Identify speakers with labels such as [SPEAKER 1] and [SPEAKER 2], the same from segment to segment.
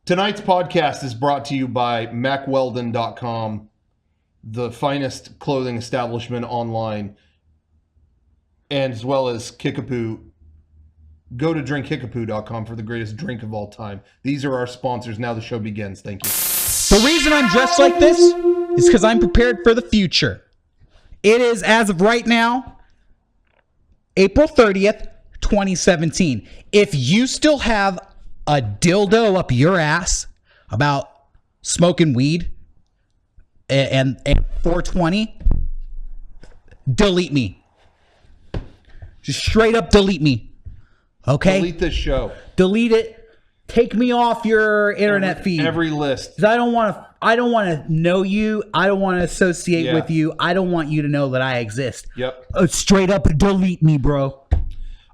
[SPEAKER 1] Tonight's podcast is brought to you by MacWeldon.com, the finest clothing establishment online, and as well as Kickapoo. Go to drinkkickapoo.com for the greatest drink of all time. These are our sponsors. Now the show begins. Thank you.
[SPEAKER 2] The reason I'm dressed like this is because I'm prepared for the future. It is, as of right now, April 30th, 2017. If you still have a dildo up your ass about smoking weed and 420, delete me. Just straight up delete me. Okay?
[SPEAKER 1] Delete this show.
[SPEAKER 2] Delete it. Take me off your internet feed.
[SPEAKER 1] Every list.
[SPEAKER 2] 'Cause I don't want to know you. I don't want to associate with you. I don't want you to know that I exist.
[SPEAKER 1] Yep.
[SPEAKER 2] Straight up delete me, bro.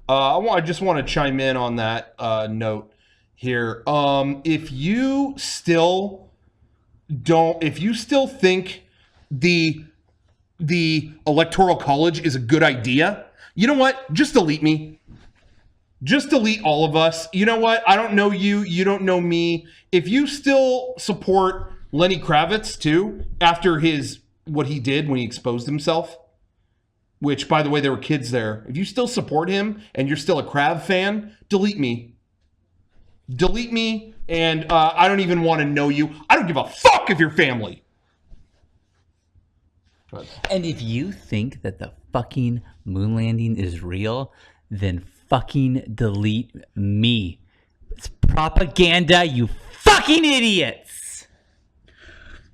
[SPEAKER 1] I just want to chime in on that note here. If you still think the Electoral College is a good idea, you know what? Just delete me. Just delete all of us. You know what? I don't know you. You don't know me. If you still support Lenny Kravitz too, after what he did when he exposed himself, which, by the way, there were kids there. If you still support him and you're still a Krav fan, delete me. Delete me, and I don't even want to know you. I don't give a fuck if you're family.
[SPEAKER 3] And if you think that the fucking moon landing is real, then fucking delete me. It's propaganda, you fucking idiots.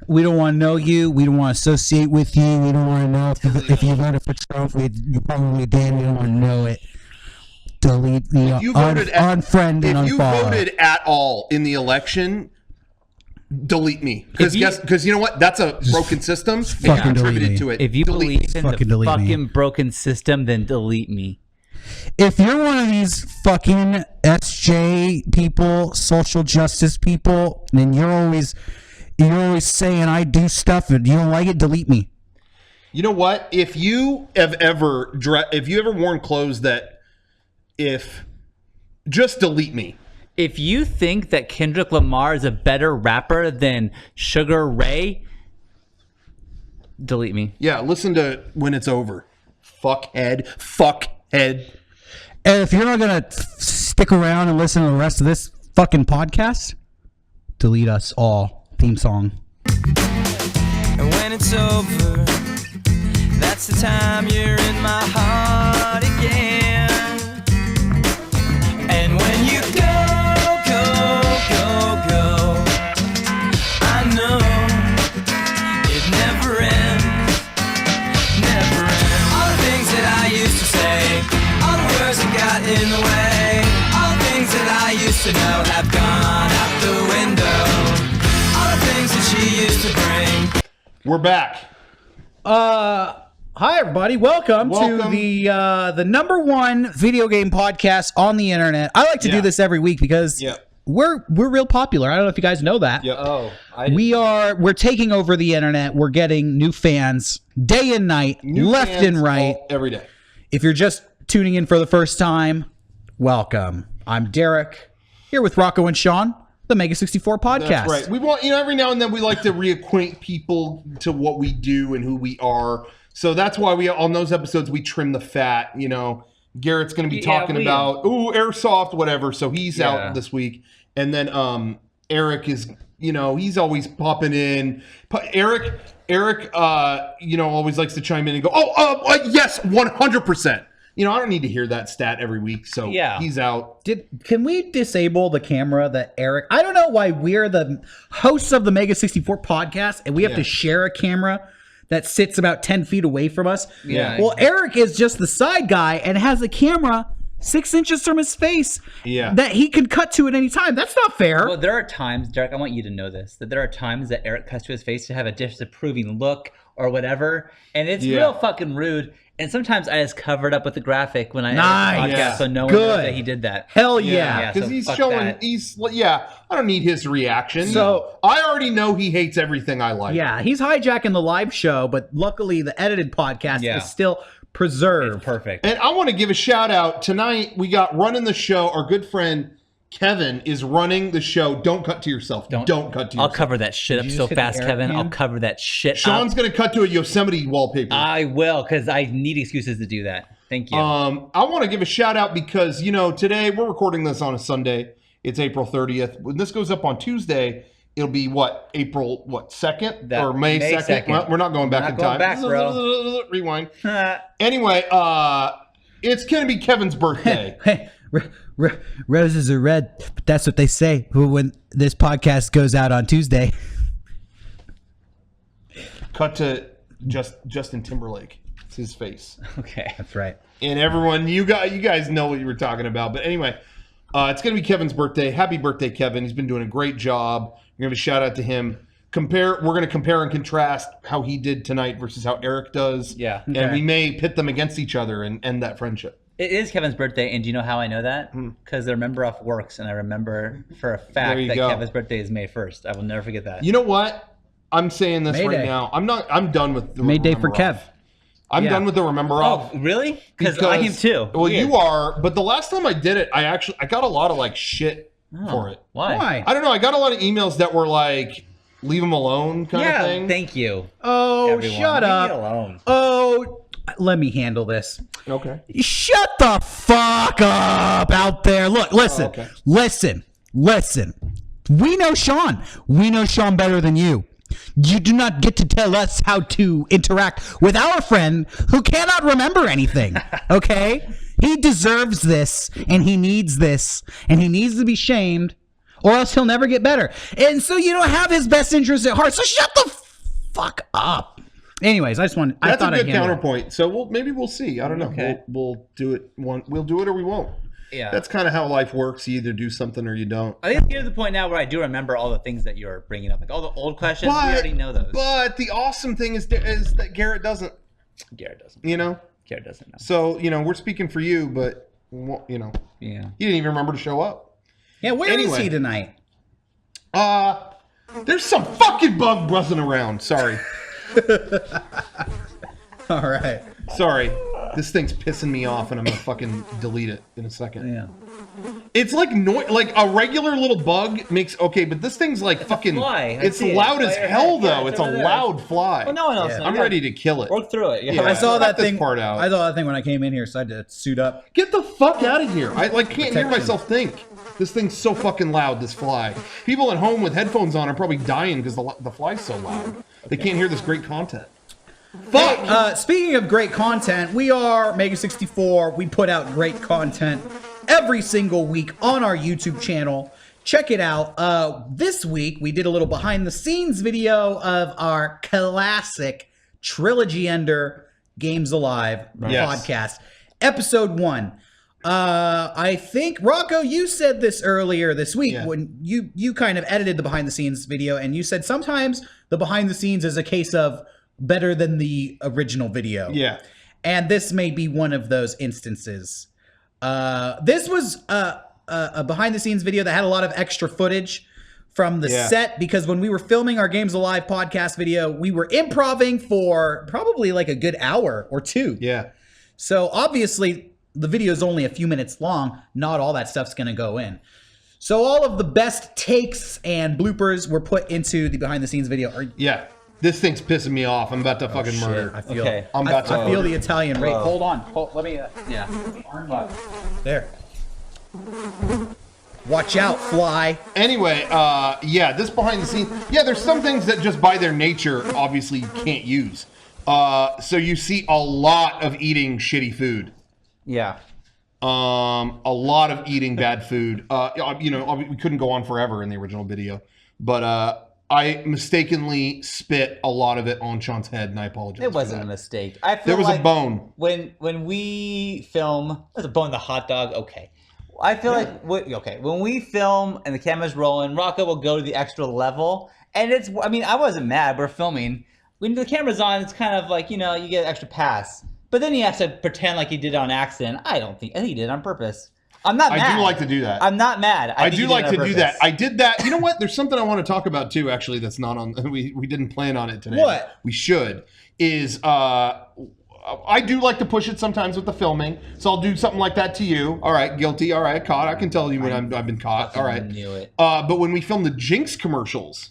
[SPEAKER 2] We don't want to know you. We don't want to associate with you. We don't want to know if you voted for Trump. You probably did. We don't want to know it. Delete me. Unfriend and unfollow.
[SPEAKER 1] If you voted at all in the election, delete me. Because you know what? That's a broken system. And contributed to it.
[SPEAKER 3] If you believe in the fucking broken system, then delete me.
[SPEAKER 2] If you're one of these fucking SJ people, social justice people, then you're always saying I do stuff and you don't like it, delete me.
[SPEAKER 1] You know what? If you have ever worn clothes just delete me.
[SPEAKER 3] If you think that Kendrick Lamar is a better rapper than Sugar Ray, delete me.
[SPEAKER 1] Yeah, listen to When It's Over. Fuckhead. And
[SPEAKER 2] if you're not gonna stick around and listen to the rest of this fucking podcast, delete us all. Theme song.
[SPEAKER 4] And when it's over, that's the time you're in my heart again. And when you go, I know it never ends. All the things that I used to say, all the words that got in the way, all the things that I used to know have gone out the window. All the things that she used to bring.
[SPEAKER 1] we're back.
[SPEAKER 2] Hi everybody, welcome to the number one video game podcast on the internet. I like to do this every week because we're real popular. I don't know if you guys know that. We're taking over the internet. We're getting new fans day and night, left and right,
[SPEAKER 1] every day.
[SPEAKER 2] If you're just tuning in for the first time, welcome. I'm Derrick, here with Rocco and Sean, the MEGA64 podcast.
[SPEAKER 1] That's right. We want, every now and then we like to reacquaint people to what we do and who we are. So that's why on those episodes we trim the fat. Garrett's going to be talking about airsoft, whatever. So he's out this week, and then Eric is, he's always popping in. Eric, always likes to chime in and go, yes, 100%. I don't need to hear that stat every week. So he's out.
[SPEAKER 2] Can we disable the camera that Eric? I don't know why we're the hosts of the MEGA64 podcast and we have to share a camera that sits about 10 feet away from us.
[SPEAKER 3] Yeah.
[SPEAKER 2] Well, Eric is just the side guy and has a camera 6 inches from his face that he can cut to at any time. That's not fair.
[SPEAKER 3] Well, there are times, Derek, I want you to know this, that there are times that Eric cuts to his face to have a disapproving look or whatever, and it's real fucking rude. And sometimes I just cover it up with the graphic when I edit the podcast, so no one knows that he did that.
[SPEAKER 2] Hell yeah.
[SPEAKER 1] Because he's showing, I don't need his reaction. So I already know he hates everything I like.
[SPEAKER 2] Yeah, he's hijacking the live show, but luckily the edited podcast is still preserved.
[SPEAKER 3] It's perfect.
[SPEAKER 1] And I want to give a shout out. Tonight, we got running the show, our good friend Kevin is running the show. Don't cut to yourself. Don't cut to yourself.
[SPEAKER 3] I'll cover that shit up so fast, Kevin. I'll cover that shit
[SPEAKER 1] Sean's going to cut to a Yosemite wallpaper.
[SPEAKER 3] I will, because I need excuses to do that. Thank you.
[SPEAKER 1] I want to give a shout out because, today we're recording this on a Sunday. It's April 30th. When this goes up on Tuesday, it'll be April 2nd or May 2nd? Well, we're not going back in time.
[SPEAKER 3] Back, bro.
[SPEAKER 1] Rewind. Anyway, it's going to be Kevin's birthday.
[SPEAKER 2] Hey, roses are red, but that's what they say when this podcast goes out on Tuesday.
[SPEAKER 1] Cut to Justin Timberlake. It's his face.
[SPEAKER 3] Okay,
[SPEAKER 2] that's right.
[SPEAKER 1] And everyone, you guys know what you were talking about. But anyway, it's going to be Kevin's birthday. Happy birthday, Kevin. He's been doing a great job. We're going to give a shout out to him. We're going to compare and contrast how he did tonight versus how Eric does.
[SPEAKER 3] Yeah.
[SPEAKER 1] Okay. And we may pit them against each other and end that friendship.
[SPEAKER 3] It is Kevin's birthday, and do you know how I know that? Because I remember off works, and I remember for a fact that Kevin's birthday is May 1st. I will never forget that.
[SPEAKER 1] You know what? I'm saying this
[SPEAKER 2] May
[SPEAKER 1] right
[SPEAKER 2] Day.
[SPEAKER 1] now. I'm done with the
[SPEAKER 2] May Day for Kev.
[SPEAKER 1] I'm done with the remember off.
[SPEAKER 3] Oh, really? Because I am too.
[SPEAKER 1] Well, you are, but the last time I did it, I got a lot of shit for it.
[SPEAKER 3] Why?
[SPEAKER 1] I don't know. I got a lot of emails that were like, leave them alone kind of thing.
[SPEAKER 3] Yeah, thank you.
[SPEAKER 2] Oh,
[SPEAKER 3] everyone.
[SPEAKER 2] Shut up.
[SPEAKER 3] Leave me alone.
[SPEAKER 2] Oh, let me handle this.
[SPEAKER 1] Okay.
[SPEAKER 2] Shut the fuck up out there. Look, listen, listen. We know Sean. We know Sean better than you. You do not get to tell us how to interact with our friend who cannot remember anything. Okay? He deserves this, and he needs this, and he needs to be shamed, or else he'll never get better. And so you don't have his best interest at heart. So shut the fuck up. Anyways, that's a good
[SPEAKER 1] counterpoint. So maybe we'll see. I don't know. Okay. We'll do it. We'll do it or we won't.
[SPEAKER 3] Yeah.
[SPEAKER 1] That's kind of how life works. You either do something or you don't.
[SPEAKER 3] I think it's getting to the point now where I do remember all the things that you're bringing up, like all the old questions. We already know those.
[SPEAKER 1] But the awesome thing is that Garrett doesn't.
[SPEAKER 3] Garrett doesn't.
[SPEAKER 1] Garrett doesn't know. So we're speaking for you, but Yeah. He didn't even remember to show up.
[SPEAKER 2] Yeah. Where is he tonight?
[SPEAKER 1] There's some fucking bug buzzing around. Sorry.
[SPEAKER 2] All right.
[SPEAKER 1] Sorry. This thing's pissing me off, and I'm gonna fucking delete it in a second.
[SPEAKER 2] Yeah.
[SPEAKER 1] It's like like a regular little bug makes but this thing's like it's fucking. It's loud as hell, though. It's a loud fly.
[SPEAKER 3] Well, no one else.
[SPEAKER 1] I'm ready to kill it.
[SPEAKER 3] Work through it.
[SPEAKER 1] Yeah.
[SPEAKER 2] I saw that thing.
[SPEAKER 1] Part out.
[SPEAKER 2] I saw that thing when I came in here, so I had to suit up.
[SPEAKER 1] Get the fuck out of here! I can't hear myself think. This thing's so fucking loud. This fly. People at home with headphones on are probably dying because the fly's so loud. They can't hear this great content. Fuck!
[SPEAKER 2] Hey, speaking of great content, we are MEGA64. We put out great content every single week on our YouTube channel. Check it out. This week, we did a little behind-the-scenes video of our classic Trilogy Ender Games Alive podcast. Episode 1. I think, Rocco, you said this earlier this week when you kind of edited the behind-the-scenes video, and you said sometimes the behind-the-scenes is a case of better than the original video.
[SPEAKER 1] Yeah.
[SPEAKER 2] And this may be one of those instances. This was a behind-the-scenes video that had a lot of extra footage from the set, because when we were filming our Games Alive podcast video, we were improvising for probably like a good hour or two.
[SPEAKER 1] Yeah.
[SPEAKER 2] So obviously, the video is only a few minutes long. Not all that stuff's going to go in. So all of the best takes and bloopers were put into the behind-the-scenes video.
[SPEAKER 1] This thing's pissing me off. I'm about to fucking murder.
[SPEAKER 2] I feel,
[SPEAKER 1] I
[SPEAKER 2] feel the Italian rate. Hold on. Let me. There. Watch out, fly.
[SPEAKER 1] Anyway, this behind the scenes. Yeah, there's some things that just by their nature, obviously, you can't use. So you see a lot of eating shitty food.
[SPEAKER 3] Yeah.
[SPEAKER 1] A lot of eating bad food. We couldn't go on forever in the original video, but I mistakenly spit a lot of it on Sean's head, and I apologize.
[SPEAKER 3] It wasn't a mistake. I feel
[SPEAKER 1] there was a bone.
[SPEAKER 3] When we film, there's a bone in the hot dog. Okay. I feel like when we film and the camera's rolling, Rocco will go to the extra level, and I wasn't mad. We're filming. When the camera's on, it's kind of like, you get an extra pass. But then he has to pretend like he did it on accident. I think he did it on purpose. I'm not mad.
[SPEAKER 1] I do like to do that.
[SPEAKER 3] I'm not mad.
[SPEAKER 1] I do like to do that. I did that. You know what? There's something I want to talk about too, actually, that's not on. We didn't plan on it today.
[SPEAKER 2] What?
[SPEAKER 1] We should. Is I do like to push it sometimes with the filming, so I'll do something like that to you. All right, guilty. All right, caught. I can tell you when I've been caught. All right.
[SPEAKER 3] Knew it.
[SPEAKER 1] But when we filmed the JINX commercials,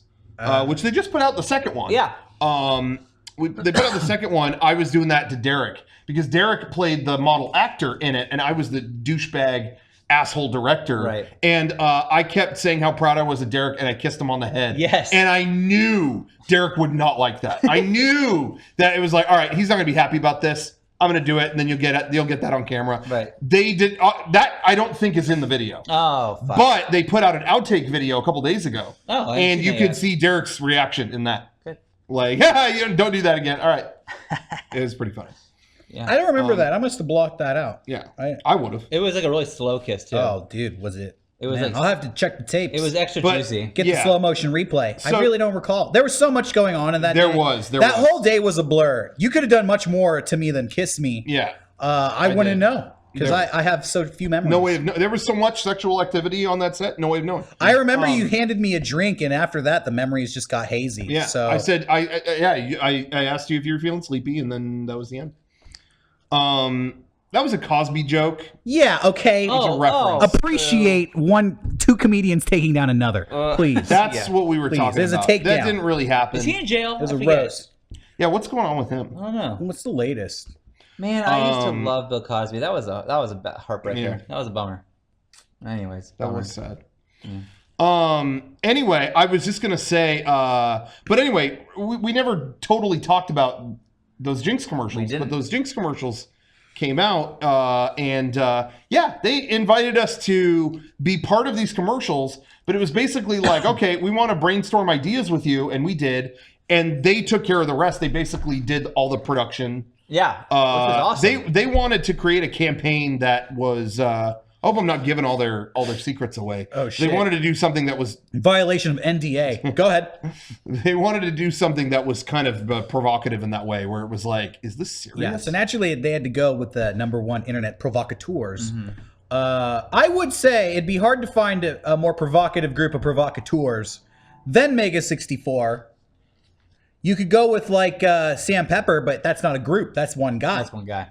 [SPEAKER 1] which they just put out the second one.
[SPEAKER 3] Yeah.
[SPEAKER 1] They put out the second one. I was doing that to Derrick because Derrick played the model actor in it, and I was the douchebag asshole director.
[SPEAKER 3] Right.
[SPEAKER 1] And I kept saying how proud I was of Derrick, and I kissed him on the head.
[SPEAKER 3] Yes.
[SPEAKER 1] And I knew Derrick would not like that. I knew that it was like, all right, he's not going to be happy about this. I'm going to do it, and then you'll get that on camera.
[SPEAKER 3] Right.
[SPEAKER 1] They did that. I don't think is in the video.
[SPEAKER 3] Oh, fuck.
[SPEAKER 1] But they put out an outtake video a couple days ago.
[SPEAKER 3] Oh,
[SPEAKER 1] and you could see Derrick's reaction in that.
[SPEAKER 3] Good.
[SPEAKER 1] Like, yeah, don't do that again. All right. It was pretty funny.
[SPEAKER 3] Yeah.
[SPEAKER 2] I don't remember that. I must have blocked that out.
[SPEAKER 1] Yeah, I would have.
[SPEAKER 3] It was like a really slow kiss too.
[SPEAKER 2] Oh, dude, was it?
[SPEAKER 3] It was
[SPEAKER 2] Man,
[SPEAKER 3] like-
[SPEAKER 2] I'll have to check the tapes.
[SPEAKER 3] It was extra
[SPEAKER 1] But-
[SPEAKER 3] juicy.
[SPEAKER 2] Get the
[SPEAKER 1] Yeah.
[SPEAKER 2] slow motion replay.
[SPEAKER 1] So-
[SPEAKER 2] I really don't recall. There was so much going on in that
[SPEAKER 1] There
[SPEAKER 2] day.
[SPEAKER 1] was.
[SPEAKER 2] That whole day was a blur. You could have done much more to me than kiss me.
[SPEAKER 1] Yeah.
[SPEAKER 2] I wouldn't
[SPEAKER 1] did.
[SPEAKER 2] know because
[SPEAKER 1] There-
[SPEAKER 2] I have so few memories.
[SPEAKER 1] No way of there was so much sexual activity on that set. No way of knowing.
[SPEAKER 2] I remember you handed me a drink, and after that, the memories just got hazy.
[SPEAKER 1] Yeah.
[SPEAKER 2] So
[SPEAKER 1] I said I asked you if you were feeling sleepy, and then that was the end. That was a Cosby joke.
[SPEAKER 2] yeah, okay.
[SPEAKER 3] Oh,
[SPEAKER 1] reference.
[SPEAKER 2] Appreciate two comedians taking down another, please.
[SPEAKER 1] That's what we were
[SPEAKER 2] Please,
[SPEAKER 1] talking
[SPEAKER 2] there's a
[SPEAKER 1] about.
[SPEAKER 2] takedown.
[SPEAKER 1] That didn't really happen.
[SPEAKER 3] Is he in jail?
[SPEAKER 2] It was
[SPEAKER 3] I
[SPEAKER 2] a
[SPEAKER 3] forget.
[SPEAKER 2] roast.
[SPEAKER 1] Yeah, what's going on with him?
[SPEAKER 3] I don't know.
[SPEAKER 2] What's the latest?
[SPEAKER 3] Man, I used to love Bill Cosby. That was a heartbreaker.
[SPEAKER 1] Yeah.
[SPEAKER 3] That was a bummer. Anyways,
[SPEAKER 1] That
[SPEAKER 3] bummer.
[SPEAKER 1] was sad. Anyway, I was just gonna say, but anyway, we never totally talked about those JINX commercials,
[SPEAKER 3] didn't.
[SPEAKER 1] but those JINX commercials came out, and yeah, they invited us to be part of these commercials, but it was basically like, okay, we want to brainstorm ideas with you, and we did, and they took care of the rest. They basically did all the production.
[SPEAKER 3] Yeah, which was awesome.
[SPEAKER 1] They wanted to create a campaign that was. I hope I'm not giving all their secrets away.
[SPEAKER 2] Oh, shit.
[SPEAKER 1] They wanted to do something that was.
[SPEAKER 2] Violation of NDA. Go ahead.
[SPEAKER 1] They wanted to do something that was kind of provocative in that way, where it was like, "Is this serious?"
[SPEAKER 2] Yeah, so naturally they had to go with the #1 internet provocateurs. I would say it'd be hard to find a more provocative group of provocateurs than MEGA64. You could go with like Sam Pepper, but that's not a group. That's one guy.
[SPEAKER 3] That's one guy.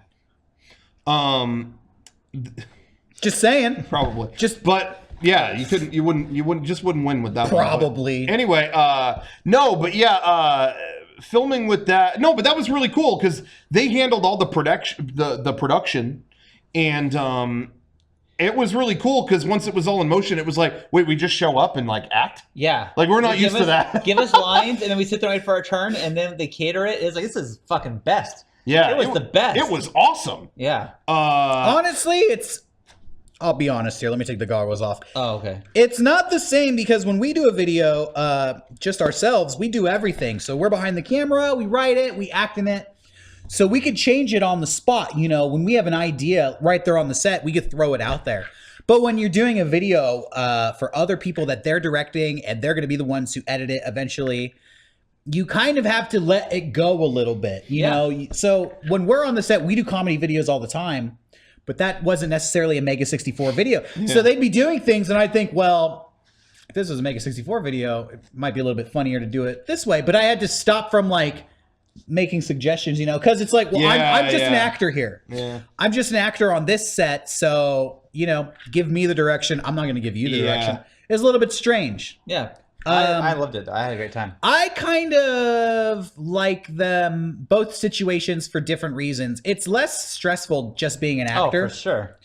[SPEAKER 2] Just saying.
[SPEAKER 1] Probably. But yeah, you wouldn't win with that.
[SPEAKER 2] Probably.
[SPEAKER 1] One. But anyway, no, but yeah, filming with that. No, but that was really cool because they handled all the production, and it was really cool because once it was all in motion, it was like, wait, we just show up and like act.
[SPEAKER 3] Yeah,
[SPEAKER 1] like we're not used to that.
[SPEAKER 3] Give us lines, and then we sit there and wait for our turn, and then they cater it. It's like, this is fucking best.
[SPEAKER 1] Yeah,
[SPEAKER 3] it was the best.
[SPEAKER 1] It was awesome.
[SPEAKER 3] Yeah.
[SPEAKER 2] Honestly, I'll be honest here. Let me take the goggles off.
[SPEAKER 3] Oh, okay.
[SPEAKER 2] It's not the same because when we do a video, just ourselves, we do everything. So we're behind the camera, we write it, we act in it. So we could change it on the spot. You know, when we have an idea right there on the set, we could throw it out there. But when you're doing a video for other people that they're directing and they're going to be the ones who edit it eventually, you kind of have to let it go a little bit, you know? So when we're on the set, we do comedy videos all the time. But that wasn't necessarily a MEGA64 video. Yeah. So they'd be doing things, and I'd think, well, if this was a MEGA64 video, it might be a little bit funnier to do it this way. But I had to stop from, like, making suggestions, you know, because it's like, well, I'm just an actor here. Yeah. I'm just an actor on this set, so, you know, give me the direction. I'm not going to give you the direction. It's a little bit strange.
[SPEAKER 3] Yeah. I loved it. I had a great time.
[SPEAKER 2] I kind of like them, both situations, for different reasons. It's less stressful just being an actor.
[SPEAKER 3] Oh, for sure.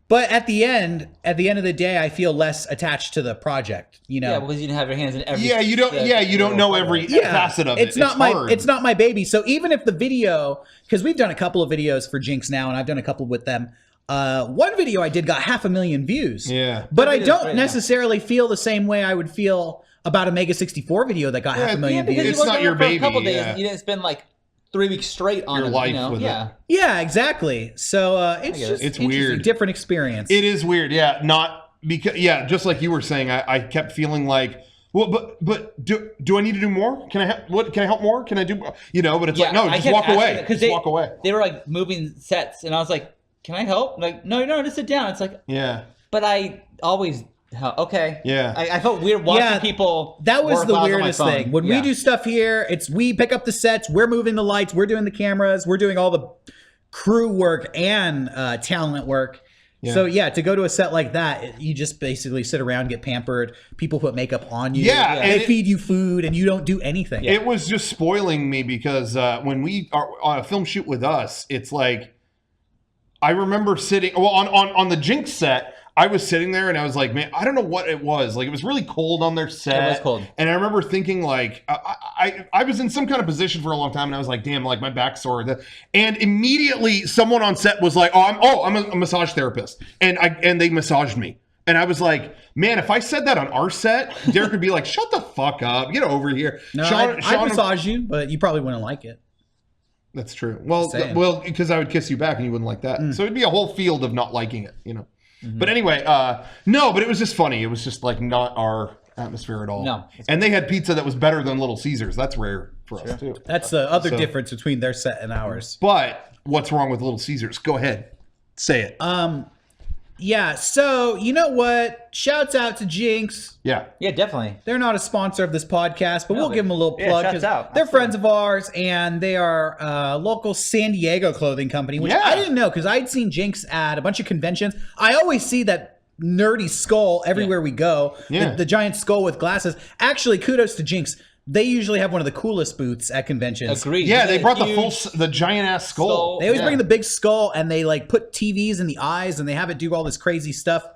[SPEAKER 2] But at the end of the day, I feel less attached to the project. You know,
[SPEAKER 3] yeah, because you didn't have your hands in every.
[SPEAKER 1] Yeah, you don't. You don't know every facet of it.
[SPEAKER 2] It's not my baby. So even if the video, because we've done a couple of videos for JINX now, and I've done a couple with them. One video I did got 500,000 views.
[SPEAKER 1] Yeah,
[SPEAKER 2] but I don't necessarily feel the same way I would feel about a MEGA64 video that got 500,000 views.
[SPEAKER 1] It's not your baby.
[SPEAKER 3] For a couple days, you didn't spend like 3 weeks straight on
[SPEAKER 1] your life with
[SPEAKER 2] it. Yeah, exactly. So it's
[SPEAKER 1] weird,
[SPEAKER 2] different experience.
[SPEAKER 1] It is weird. Yeah, not because just like you were saying, I kept feeling like, well, but do I need to do more? Can I help more? Can I do, you know? But it's like, no, just walk away. Just walk away.
[SPEAKER 3] They were like moving sets, and I was like, can I help? Like, no, just sit down. It's like,
[SPEAKER 1] yeah.
[SPEAKER 3] But I always help. Okay.
[SPEAKER 1] Yeah.
[SPEAKER 3] I felt weird watching people.
[SPEAKER 2] That was the weirdest thing. When we do stuff here, we pick up the sets, we're moving the lights, we're doing the cameras, we're doing all the crew work and talent work.
[SPEAKER 1] Yeah.
[SPEAKER 2] So yeah, to go to a set like that, you just basically sit around, get pampered. People put makeup on you.
[SPEAKER 1] Yeah,
[SPEAKER 2] they
[SPEAKER 1] and
[SPEAKER 2] feed you food, and you don't do anything.
[SPEAKER 1] It was just spoiling me because when we are on a film shoot with us, it's like I remember sitting on the JINX set. I was sitting there and I was like, man, I don't know what it was. Like, it was really cold on their set.
[SPEAKER 3] It was cold.
[SPEAKER 1] And I remember thinking, like, I was in some kind of position for a long time and I was like, damn, like my back's sore. And immediately someone on set was like, I'm a massage therapist. And they massaged me. And I was like, man, if I said that on our set, Derrick would be like, shut the fuck up. Get over here.
[SPEAKER 2] No, I'd massage you, but you probably wouldn't like it.
[SPEAKER 1] That's true. Well, because I would kiss you back and you wouldn't like that. So it'd be a whole field of not liking it, you know. But anyway, no, but it was just funny. It was just like not our atmosphere at all.
[SPEAKER 3] No.
[SPEAKER 1] And they had pizza that was better than Little Caesars. That's rare for us too.
[SPEAKER 2] That's the other difference between their set and ours.
[SPEAKER 1] But what's wrong with Little Caesars? Go ahead. Say it.
[SPEAKER 2] Yeah, so you know what? Shouts out to JINX.
[SPEAKER 1] Yeah.
[SPEAKER 3] Yeah, definitely.
[SPEAKER 2] They're not a sponsor of this podcast, but we'll give them a little plug.
[SPEAKER 3] Shouts out.
[SPEAKER 2] They're friends of ours, and they are a local San Diego clothing company, which I didn't know because I'd seen JINX at a bunch of conventions. I always see that nerdy skull everywhere we go, the giant skull with glasses. Actually, kudos to JINX. They usually have one of the coolest booths at conventions.
[SPEAKER 3] Agreed.
[SPEAKER 1] Yeah, they brought the giant ass skull.
[SPEAKER 2] They always bring the big skull, and they like put TVs in the eyes, and they have it do all this crazy stuff.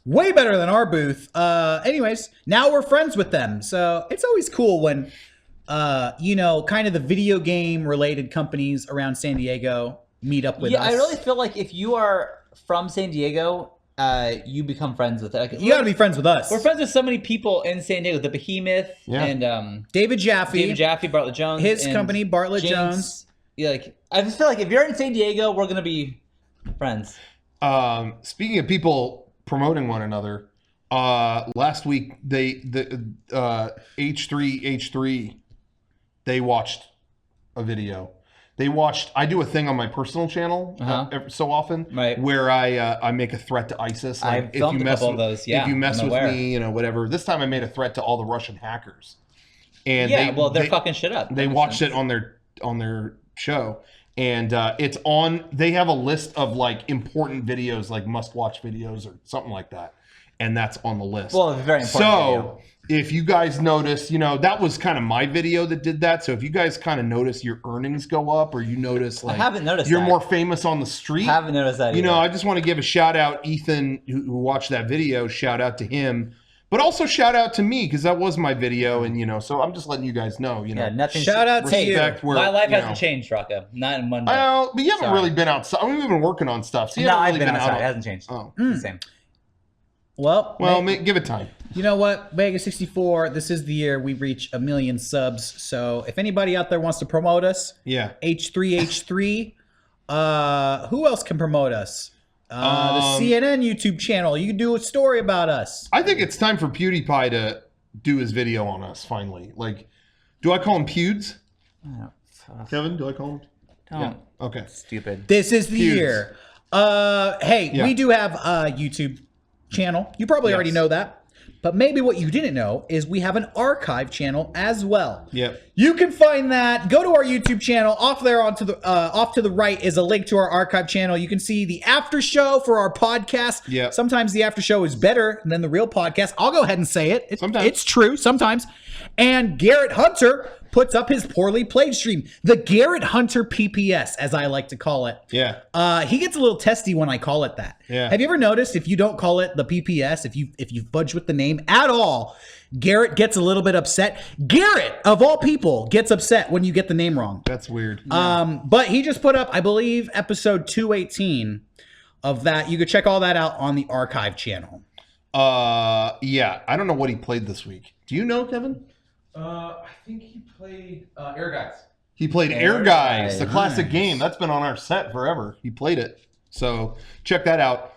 [SPEAKER 2] Way better than our booth. Anyways, now we're friends with them, so it's always cool when, kind of the video game related companies around San Diego meet up with us.
[SPEAKER 3] I really feel like if you are from San Diego, you become friends with it. Like,
[SPEAKER 2] you got to be friends with us.
[SPEAKER 3] We're friends with so many people in San Diego. The Behemoth and
[SPEAKER 2] David Jaffe,
[SPEAKER 3] Bartlett Jones,
[SPEAKER 2] his company Bartlett Jones.
[SPEAKER 3] Yeah, like I just feel like if you're in San Diego, we're gonna be friends.
[SPEAKER 1] Speaking of people promoting one another, last week the H3 they watched a video. They watched. I do a thing on my personal channel so often, where I make a threat to ISIS.
[SPEAKER 3] Like, if you mess with those, if
[SPEAKER 1] you mess with me, whatever. This time I made a threat to all the Russian hackers, and
[SPEAKER 3] they're fucking shit up.
[SPEAKER 1] They watched it on their show, and it's on. They have a list of like important videos, like must-watch videos or something like that, and that's on the list.
[SPEAKER 3] Well, it's a very important video.
[SPEAKER 1] If you guys notice, that was kind of my video that did that. So if you guys kind of notice your earnings go up, or you notice like
[SPEAKER 3] I haven't noticed
[SPEAKER 1] you're
[SPEAKER 3] that.
[SPEAKER 1] more famous on the street.
[SPEAKER 3] I haven't noticed that either.
[SPEAKER 1] I just want to give a shout out, Ethan, who watched that video. Shout out to him, but also shout out to me because that was my video, and so I'm just letting you guys know.
[SPEAKER 3] Yeah, nothing.
[SPEAKER 2] Shout out to you.
[SPEAKER 3] My life hasn't changed, Rocco. Not in one day.
[SPEAKER 1] Well, but you haven't really been outside. I mean, we've been working on stuff. So
[SPEAKER 3] I've been outside. It hasn't changed.
[SPEAKER 1] Oh,
[SPEAKER 3] the same.
[SPEAKER 2] Well,
[SPEAKER 1] give it time.
[SPEAKER 2] You know what? MEGA64, this is the year we reach 1 million subs. So if anybody out there wants to promote us, H3H3, who else can promote us? The CNN YouTube channel. You can do a story about us.
[SPEAKER 1] I think it's time for PewDiePie to do his video on us finally. Like, do I call him Pewds? Kevin, do I call him?
[SPEAKER 3] Don't.
[SPEAKER 1] Yeah. Okay.
[SPEAKER 3] Stupid.
[SPEAKER 2] This is the year. We do have a YouTube channel. You probably already know that. But maybe what you didn't know is we have an archive channel as well.
[SPEAKER 1] Yep.
[SPEAKER 2] You can find that. Go to our YouTube channel. Off there off to the right is a link to our archive channel. You can see the after show for our podcast.
[SPEAKER 1] Yeah.
[SPEAKER 2] Sometimes the after show is better than the real podcast. I'll go ahead and say it.
[SPEAKER 1] Sometimes.
[SPEAKER 2] It's true. Sometimes. And Garrett Hunter puts up his poorly played stream. The Garrett Hunter PPS, as I like to call it.
[SPEAKER 1] Yeah.
[SPEAKER 2] He gets a little testy when I call it that.
[SPEAKER 1] Yeah.
[SPEAKER 2] Have you ever noticed if you don't call it the PPS, if you fudge with the name at all, Garrett gets a little bit upset. Garrett, of all people, gets upset when you get the name wrong.
[SPEAKER 1] That's weird.
[SPEAKER 2] But he just put up, I believe, episode 218 of that. You could check all that out on the archive channel.
[SPEAKER 1] Yeah. I don't know what he played this week. Do you know, Kevin?
[SPEAKER 5] I think he played Air Guys.
[SPEAKER 1] He played Air Guys, the classic game. That's been on our set forever. He played it. So check that out.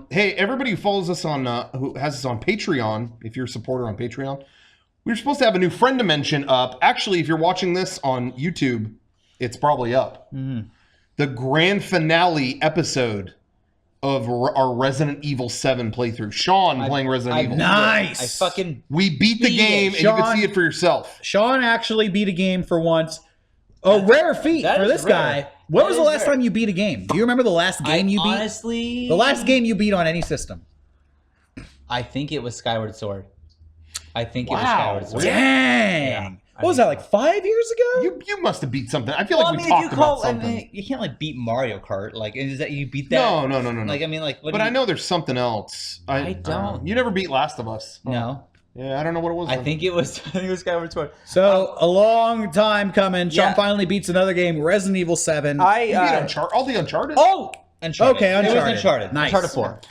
[SPEAKER 1] Hey, everybody who follows us on, who has us on Patreon, if you're a supporter on Patreon, we were supposed to have a new friend dimension up. Actually, if you're watching this on YouTube, it's probably up. Mm-hmm. The grand finale episode of our Resident Evil 7 playthrough. Sean playing Resident Evil.
[SPEAKER 2] Nice.
[SPEAKER 1] We beat the game, and you can see it for yourself.
[SPEAKER 2] Sean actually beat a game for once. A rare feat for this guy. When was the last time you beat a game? Do you remember the last game you beat?
[SPEAKER 3] Honestly,
[SPEAKER 2] The last game you beat on any system?
[SPEAKER 3] I think it was Skyward Sword. I think it was
[SPEAKER 1] Wow.
[SPEAKER 3] Skyward Sword.
[SPEAKER 2] Dang.
[SPEAKER 3] Yeah,
[SPEAKER 2] what was that, like 5 years ago?
[SPEAKER 1] You must have beat something. I feel
[SPEAKER 3] Well,
[SPEAKER 1] like
[SPEAKER 3] I
[SPEAKER 1] we
[SPEAKER 3] mean, if
[SPEAKER 1] talked
[SPEAKER 3] you call,
[SPEAKER 1] about something.
[SPEAKER 3] I mean, you can't like beat Mario Kart. Like, is that you beat that?
[SPEAKER 1] No.
[SPEAKER 3] Like, I mean, like, what
[SPEAKER 1] But
[SPEAKER 3] do
[SPEAKER 1] I
[SPEAKER 3] you-
[SPEAKER 1] know there's something else.
[SPEAKER 3] I don't.
[SPEAKER 1] You never beat Last of Us.
[SPEAKER 3] No,
[SPEAKER 1] Yeah, I don't know what it was.
[SPEAKER 3] I
[SPEAKER 1] then.
[SPEAKER 3] think it was. I think it was Skyward Sword.
[SPEAKER 2] So, a long time coming. Sean
[SPEAKER 3] Yeah.
[SPEAKER 2] finally beats another game, Resident Evil 7.
[SPEAKER 1] You beat Uncharted. All the Uncharted.
[SPEAKER 3] Oh, Uncharted.
[SPEAKER 2] Okay,
[SPEAKER 3] It was
[SPEAKER 2] Uncharted.
[SPEAKER 3] Uncharted.
[SPEAKER 2] Nice.
[SPEAKER 3] Uncharted 4.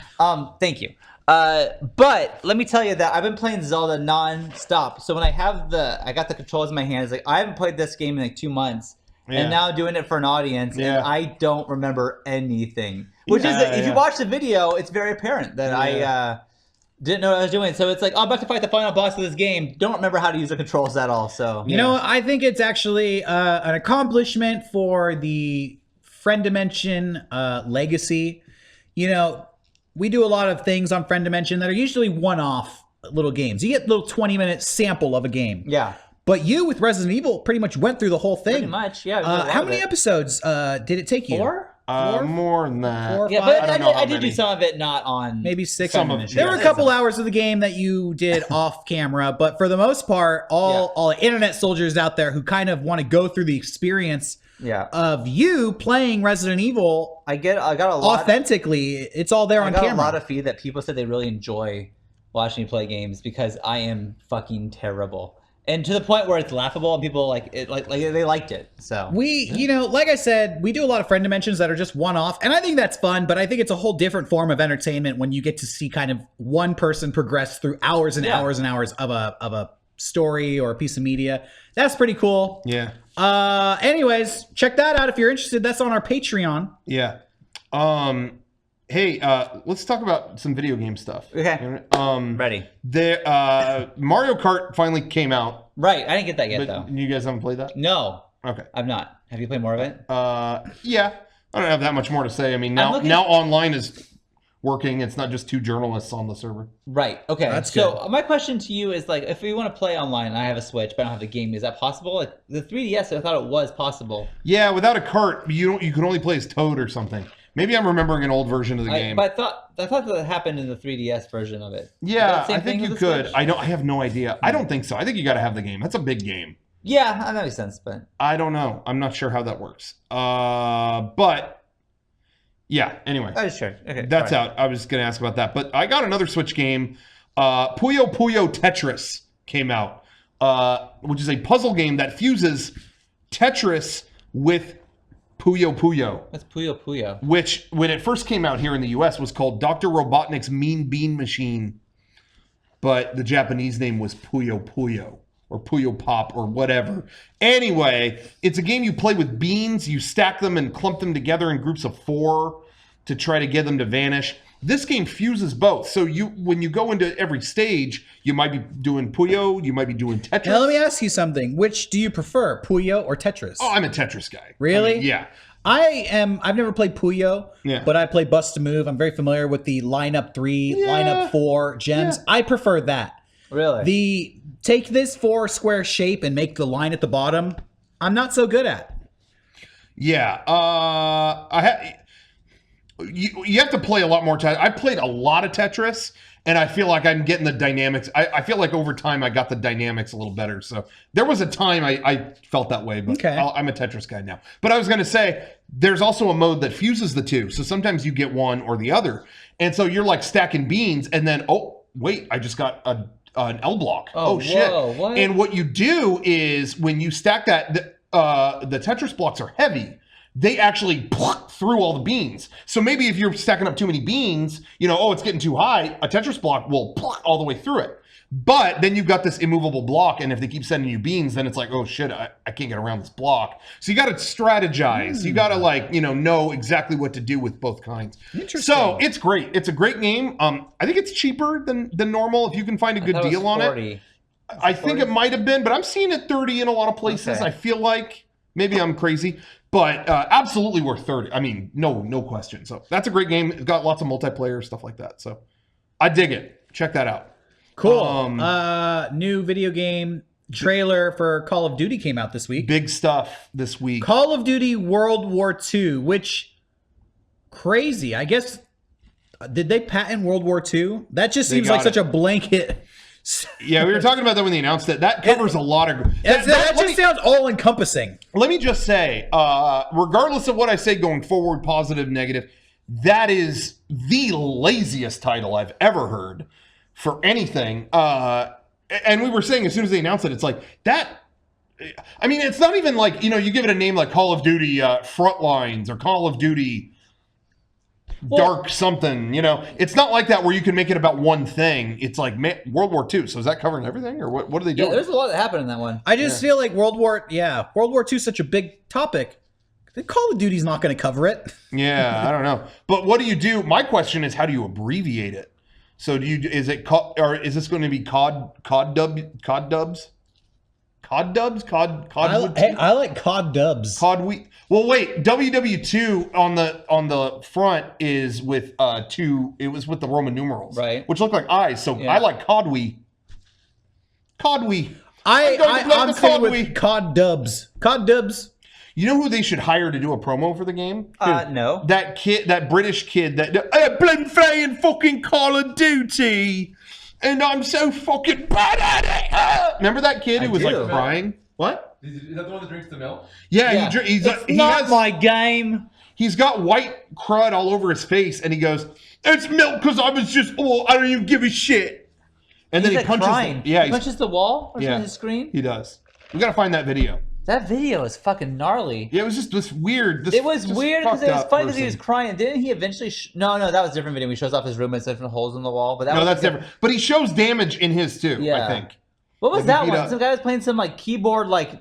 [SPEAKER 3] Thank you. But let me tell you that I've been playing Zelda non-stop. So when I got the controls in my hands, like I haven't played this game in like 2 months,
[SPEAKER 1] Yeah.
[SPEAKER 3] and now doing it for an audience,
[SPEAKER 1] Yeah.
[SPEAKER 3] and I don't remember anything. Which is,
[SPEAKER 1] Yeah,
[SPEAKER 3] if you
[SPEAKER 1] yeah.
[SPEAKER 3] watch the video, it's very apparent that I didn't know what I was doing. So it's like, oh, I'm about to fight the final boss of this game. Don't remember how to use the controls at all. So
[SPEAKER 2] You know, I think it's actually an accomplishment for the Friend Dimension legacy. You know, we do a lot of things on Friend Dimension that are usually one-off little games. You get a little 20-minute sample of a game.
[SPEAKER 3] yeah,
[SPEAKER 2] But you, with Resident Evil, pretty much went through the whole thing.
[SPEAKER 3] pretty much. Yeah. we did a lot
[SPEAKER 2] How
[SPEAKER 3] of
[SPEAKER 2] many
[SPEAKER 3] it.
[SPEAKER 2] episodes did it take you?
[SPEAKER 3] 4?
[SPEAKER 1] More than that.
[SPEAKER 2] 4 or
[SPEAKER 3] Yeah,
[SPEAKER 2] 5?
[SPEAKER 3] but
[SPEAKER 1] I don't know how
[SPEAKER 3] I did do
[SPEAKER 1] many.
[SPEAKER 3] some of it not on
[SPEAKER 2] Maybe 6.
[SPEAKER 1] Some of it,
[SPEAKER 2] There
[SPEAKER 1] yeah.
[SPEAKER 2] were a couple hours of the game that you did off camera, but for the most part, all internet soldiers out there who kind of want to go through the experience
[SPEAKER 3] Yeah.
[SPEAKER 2] of you playing Resident Evil
[SPEAKER 3] I got a lot.
[SPEAKER 2] authentically, it's all there
[SPEAKER 3] I
[SPEAKER 2] on
[SPEAKER 3] got
[SPEAKER 2] camera.
[SPEAKER 3] a lot of feed that people said they really enjoy watching me play games because I am fucking terrible, and to the point where it's laughable and people like it, like they liked it. So
[SPEAKER 2] You know, like I said, we do a lot of friend dimensions that are just one-off, and I think that's fun, but I think it's a whole different form of entertainment when you get to see kind of one person progress through hours and
[SPEAKER 3] Yeah.
[SPEAKER 2] hours and hours of a story or a piece of media. That's pretty cool.
[SPEAKER 1] Yeah.
[SPEAKER 2] Anyways, check that out if you're interested. That's on our Patreon.
[SPEAKER 1] Yeah. Hey, let's talk about some video game stuff.
[SPEAKER 3] Okay. Ready.
[SPEAKER 1] Mario Kart finally came out,
[SPEAKER 3] Right. I didn't get that yet
[SPEAKER 1] but
[SPEAKER 3] though.
[SPEAKER 1] you guys haven't played that?
[SPEAKER 3] No,
[SPEAKER 1] Okay.
[SPEAKER 3] I've not. Have you played more of it?
[SPEAKER 1] Yeah. I don't have that much more to say. I mean,
[SPEAKER 3] I'm
[SPEAKER 1] now
[SPEAKER 3] looking-
[SPEAKER 1] now online is working. It's not just 2 journalists on the server.
[SPEAKER 3] Right. Okay.
[SPEAKER 2] That's
[SPEAKER 3] so my question to you is like, if we want to play online, and I have a Switch, but I don't have the game. Is that possible? Like the 3DS, I thought it was possible.
[SPEAKER 1] Yeah, without a cart, you can only play as Toad or something. Maybe I'm remembering an old version of the game.
[SPEAKER 3] But I thought that happened in the 3DS version of it. Is that
[SPEAKER 1] Yeah,
[SPEAKER 3] the same
[SPEAKER 1] I
[SPEAKER 3] thing
[SPEAKER 1] think you
[SPEAKER 3] with the
[SPEAKER 1] could.
[SPEAKER 3] Switch?
[SPEAKER 1] I have no idea. I don't think so. I think you got to have the game. That's a big game.
[SPEAKER 3] Yeah, that makes sense. But
[SPEAKER 1] I don't know. I'm not sure how that works. But yeah. Anyway,
[SPEAKER 3] oh, sure. Okay,
[SPEAKER 1] that's
[SPEAKER 3] sorry.
[SPEAKER 1] out. I was going to ask about that, but I got another Switch game. Puyo Puyo Tetris came out, which is a puzzle game that fuses Tetris with Puyo Puyo,
[SPEAKER 3] That's Puyo Puyo.
[SPEAKER 1] which when it first came out here in the US was called Dr. Robotnik's Mean Bean Machine, but the Japanese name was Puyo Puyo or Puyo Pop or whatever. Anyway, it's a game you play with beans. You stack them and clump them together in groups of 4 to try to get them to vanish. This game fuses both. So when you go into every stage, you might be doing Puyo, you might be doing Tetris.
[SPEAKER 2] Now, let me ask you something. Which do you prefer, Puyo or Tetris?
[SPEAKER 1] Oh, I'm a Tetris guy.
[SPEAKER 2] Really?
[SPEAKER 1] I mean, yeah.
[SPEAKER 2] I've never played Puyo,
[SPEAKER 1] Yeah.
[SPEAKER 2] but I play Bust a Move. I'm very familiar with the lineup 3, lineup 4 gems.
[SPEAKER 1] Yeah.
[SPEAKER 2] I prefer that.
[SPEAKER 3] Really?
[SPEAKER 2] Take this 4 square shape and make the line at the bottom. I'm not so good at.
[SPEAKER 1] Yeah. You have to play a lot more Tetris. I played a lot of Tetris, and I feel like I'm getting the dynamics. I feel like over time I got the dynamics a little better. So there was a time I felt that way, but
[SPEAKER 2] Okay.
[SPEAKER 1] I'm a Tetris guy now. But I was going to say, there's also a mode that fuses the two. So sometimes you get one or the other. And so you're like stacking beans, and then, oh, wait, I just got an L block. Oh, shit.
[SPEAKER 3] whoa, what?
[SPEAKER 1] And what you do is when you stack that, the Tetris blocks are heavy. They actually pluck through all the beans. So maybe if you're stacking up too many beans, it's getting too high, a Tetris block will pluck all the way through it. But then you've got this immovable block, and if they keep sending you beans, then it's like, oh shit, I can't get around this block. So you got to strategize. You got to know exactly what to do with both kinds.
[SPEAKER 2] Interesting.
[SPEAKER 1] So it's great. It's a great game. I think it's cheaper than normal if you can find a good
[SPEAKER 3] I thought
[SPEAKER 1] deal on it.
[SPEAKER 3] 40.
[SPEAKER 1] I think it might have been, but I'm seeing it 30 in a lot of places.
[SPEAKER 3] Okay.
[SPEAKER 1] I feel like maybe I'm crazy, but absolutely worth 30. I mean, no question. So that's a great game. It's got lots of multiplayer stuff like that. So I dig it. Check that out.
[SPEAKER 2] Cool. New video game trailer for Call of Duty came out this week.
[SPEAKER 1] Big stuff this week.
[SPEAKER 2] Call of Duty World War II, which crazy. I guess did they patent World War II? That just seems like such a blanket.
[SPEAKER 1] Yeah, we were talking about that when they announced it. That covers a lot of.
[SPEAKER 2] That just sounds all encompassing.
[SPEAKER 1] Let me just say, regardless of what I say going forward, positive, negative, that is the laziest title I've ever heard for anything. And we were saying as soon as they announced it, it's like that. I mean, it's not even like, you give it a name like Call of Duty Frontlines or Call of Duty Dark something, It's not like that where you can make it about one thing. It's like World War II. So is that covering everything, or what are they doing?
[SPEAKER 3] Yeah, there's a lot that happened in that one.
[SPEAKER 2] I just feel like World War II is such a big topic. Call of Duty's not going to cover it.
[SPEAKER 1] Yeah, I don't know. But what do you do? My question is, how do you abbreviate it? So is this going to be COD dubs? COD dubs?
[SPEAKER 2] I like COD dubs.
[SPEAKER 1] Well, wait. WW2 on the front is with it was with the Roman numerals,
[SPEAKER 3] right?
[SPEAKER 1] Which look like eyes. So I like COD.
[SPEAKER 2] I'm sticking with COD dubs. COD dubs.
[SPEAKER 1] You know who they should hire to do a promo for the game?
[SPEAKER 3] No.
[SPEAKER 1] That British kid that been playing fucking Call of Duty, and I'm so fucking bad at it. Remember that kid who was like crying? What?
[SPEAKER 5] Is that the one that drinks the milk?
[SPEAKER 1] Yeah, he has
[SPEAKER 3] my game.
[SPEAKER 1] He's got white crud all over his face, and he goes, "It's milk because I was just I don't even give a shit." And then he punches.
[SPEAKER 3] He punches the wall or his screen.
[SPEAKER 1] He does. We gotta find that video.
[SPEAKER 3] That video is fucking gnarly.
[SPEAKER 1] Yeah, it was just this weird.
[SPEAKER 3] It was weird because it was funny because he was crying. Didn't he eventually? No, that was a different video. He shows off his room and different holes in the wall. But
[SPEAKER 1] that's different. But he shows damage in his too. Yeah. I think.
[SPEAKER 3] What was that one? Some guy was playing some keyboard and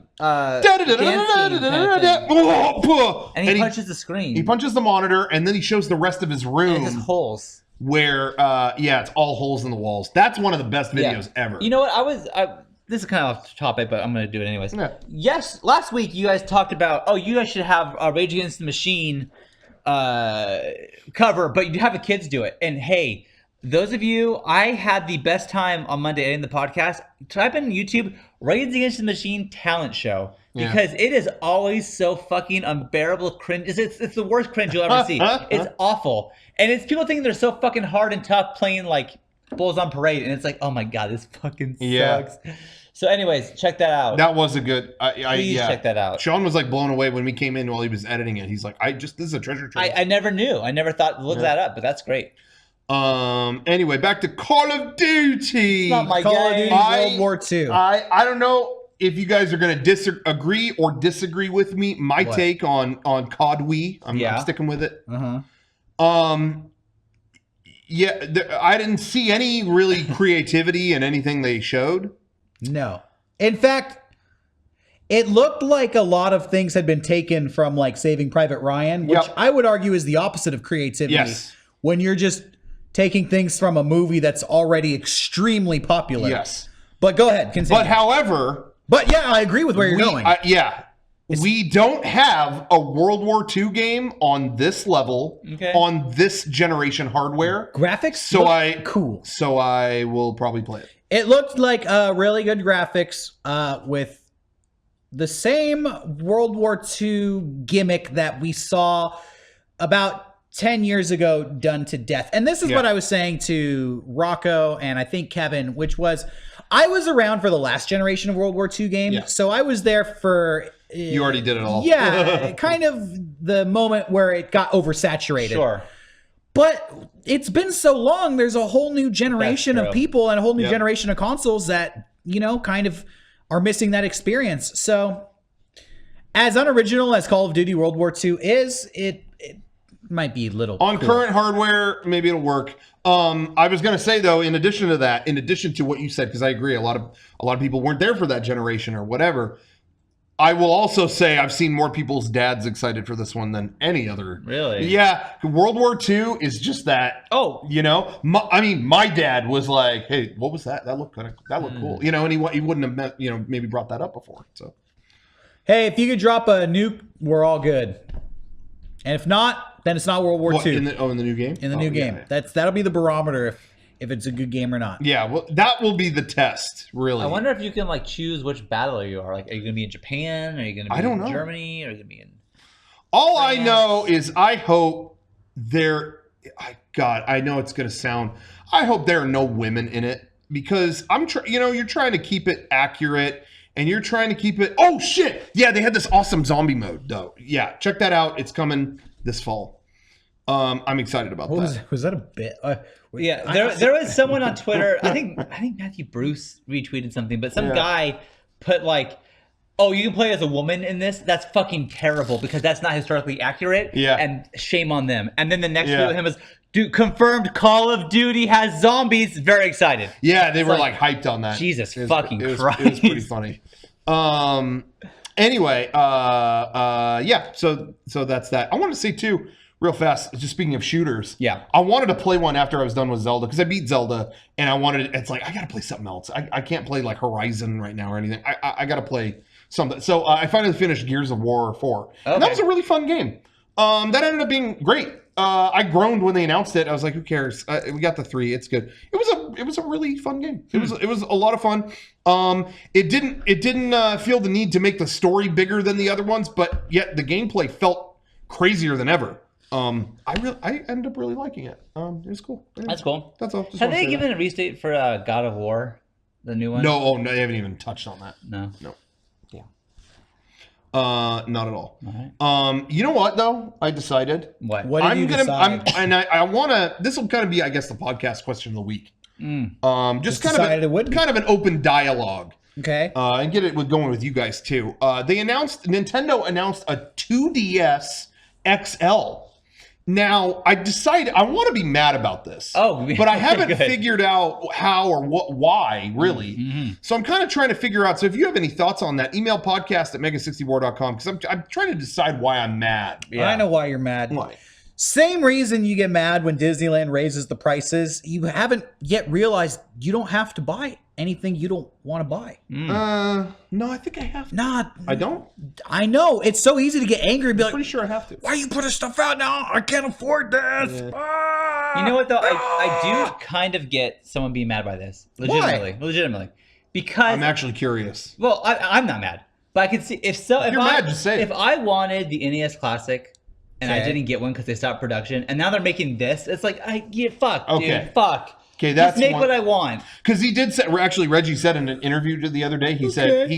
[SPEAKER 3] he punches the screen.
[SPEAKER 1] He punches the monitor, and then he shows the rest of his room.
[SPEAKER 3] And it's just holes.
[SPEAKER 1] Where it's all holes in the walls. That's one of the best videos ever.
[SPEAKER 3] You know what? This is kind of off topic, but I'm going to do it anyways. Yeah. Yes, last week you guys talked about, you guys should have a Rage Against the Machine cover, but you have the kids do it. And hey, those of you, I had the best time on Monday editing the podcast. Type in YouTube, Rage Against the Machine talent show. Because it is always so fucking unbearable cringe. It's the worst cringe you'll ever see. It's awful. And it's people thinking they're so fucking hard and tough playing like Bulls on Parade. And it's like, oh my God, this fucking sucks. So anyways, check that out.
[SPEAKER 1] That was a good.
[SPEAKER 3] Please check that out.
[SPEAKER 1] Sean was like blown away when we came in while he was editing it. He's like, this is a treasure trove.
[SPEAKER 3] I never knew. I never thought to look that up, but that's great.
[SPEAKER 1] Anyway, back to Call of Duty.
[SPEAKER 3] It's not my
[SPEAKER 2] Call of
[SPEAKER 3] game.
[SPEAKER 2] Duty World War II.
[SPEAKER 1] I don't know if you guys are going to agree or disagree with me. My take on COD I'm sticking with it. I didn't see any really creativity in anything they showed.
[SPEAKER 2] No. In fact, it looked like a lot of things had been taken from like Saving Private Ryan, which I would argue is the opposite of creativity.
[SPEAKER 1] Yes.
[SPEAKER 2] When you're just taking things from a movie that's already extremely popular.
[SPEAKER 1] Yes.
[SPEAKER 2] But go ahead, continue. But yeah, I agree with where you're going.
[SPEAKER 1] We don't have a World War II game on this level, on this generation hardware.
[SPEAKER 2] Graphics cool.
[SPEAKER 1] So I will probably play it.
[SPEAKER 2] It looked like really good graphics with the same World War II gimmick that we saw about 10 years ago done to death. And this is what I was saying to Rocco and I think Kevin, which was I was around for the last generation of World War II game. Yeah. So I was there for...
[SPEAKER 1] you already did it all.
[SPEAKER 2] Yeah, kind of the moment where it got oversaturated.
[SPEAKER 3] Sure.
[SPEAKER 2] But it's been so long, there's a whole new generation of people and a whole new generation of consoles that, kind of are missing that experience. So as unoriginal as Call of Duty World War II is, it might be a little
[SPEAKER 1] on current hardware, maybe it'll work. I was gonna say though, in addition to what you said, because I agree, a lot of people weren't there for that generation or whatever. I will also say I've seen more people's dads excited for this one than any other.
[SPEAKER 3] Really?
[SPEAKER 1] Yeah. World War II is just that.
[SPEAKER 3] Oh.
[SPEAKER 1] My dad was like, "Hey, what was that? That looked cool." And he wouldn't have maybe brought that up before. So,
[SPEAKER 2] hey, if you could drop a nuke, we're all good. And if not, then it's not World War II.
[SPEAKER 1] In the new game?
[SPEAKER 2] In the new game. That'll be the barometer. if it's a good game or not.
[SPEAKER 1] Yeah, well, that will be the test, really.
[SPEAKER 3] I wonder if you can like choose which battler you are. Like, are you going to be in Japan? Are you going to be in Germany? Are you going to be in?
[SPEAKER 1] All France? I know is I hope there. God, I know it's going to sound. I hope there are no women in it because you're trying to keep it accurate and you're trying to keep it. Oh shit! Yeah, they had this awesome zombie mode though. Yeah, check that out. It's coming this fall. I'm excited about that.
[SPEAKER 2] Was that a bit?
[SPEAKER 3] Yeah, there was someone on Twitter. I think Matthew Bruce retweeted something, but some guy put like, "Oh, you can play as a woman in this? That's fucking terrible because that's not historically accurate."
[SPEAKER 1] Yeah,
[SPEAKER 3] and shame on them. And then the next tweet with him was, "Dude, confirmed Call of Duty has zombies." Very excited.
[SPEAKER 1] Yeah, they were like hyped on that.
[SPEAKER 3] Jesus fucking Christ!
[SPEAKER 1] It was pretty funny. Anyway, yeah. So that's that. I want to say too. Real fast, just speaking of shooters, I wanted to play one after I was done with Zelda because I beat Zelda and it's like I gotta play something else. I can't play like Horizon right now or anything. I gotta play something. So I finally finished Gears of War 4. And that was a really fun game. That ended up being great. I groaned when they announced it. I was like, who cares? We got the 3. It's good. It was a really fun game. It was a lot of fun. It didn't feel the need to make the story bigger than the other ones, but yet the gameplay felt crazier than ever. I ended up really liking it. It was cool. Anyway,
[SPEAKER 3] that's cool.
[SPEAKER 1] That's all.
[SPEAKER 3] Have they given a restate for God of War, the new one?
[SPEAKER 1] No, they haven't even touched on that.
[SPEAKER 3] No.
[SPEAKER 1] Yeah. Not at all.
[SPEAKER 3] Right.
[SPEAKER 1] You know what though? I decided.
[SPEAKER 2] What did you decide?
[SPEAKER 1] I want to. This will kind of be, I guess, the podcast question of the week. Just kind of an open dialogue.
[SPEAKER 2] Okay.
[SPEAKER 1] And get it going with you guys too. Nintendo announced a 2DS XL. Now, I decided I want to be mad about this. But I haven't figured out how or why, really. Mm-hmm. So I'm kind of trying to figure out. So if you have any thoughts on that, email podcast@MEGA64.com because I'm trying to decide why I'm mad.
[SPEAKER 2] Yeah. I know why you're mad.
[SPEAKER 1] Why?
[SPEAKER 2] Same reason you get mad when Disneyland raises the prices. You haven't yet realized you don't have to buy anything you don't want to buy.
[SPEAKER 1] No, I think I have to.
[SPEAKER 2] Nah,
[SPEAKER 1] I don't.
[SPEAKER 2] I know. It's so easy to get angry and be like,
[SPEAKER 1] pretty sure I have to.
[SPEAKER 2] Why are you putting stuff out now? I can't afford this.
[SPEAKER 3] Yeah. You know what though? I do kind of get someone being mad by this. Legitimately. Because
[SPEAKER 1] I'm actually curious.
[SPEAKER 3] Well, I'm not mad. But I can see if I wanted the NES Classic and I didn't get one because they stopped production, and now they're making this, it's like dude, fuck.
[SPEAKER 1] Okay, that's
[SPEAKER 3] just make what I want.
[SPEAKER 1] Because he did say, actually, Reggie said in an interview the other day, he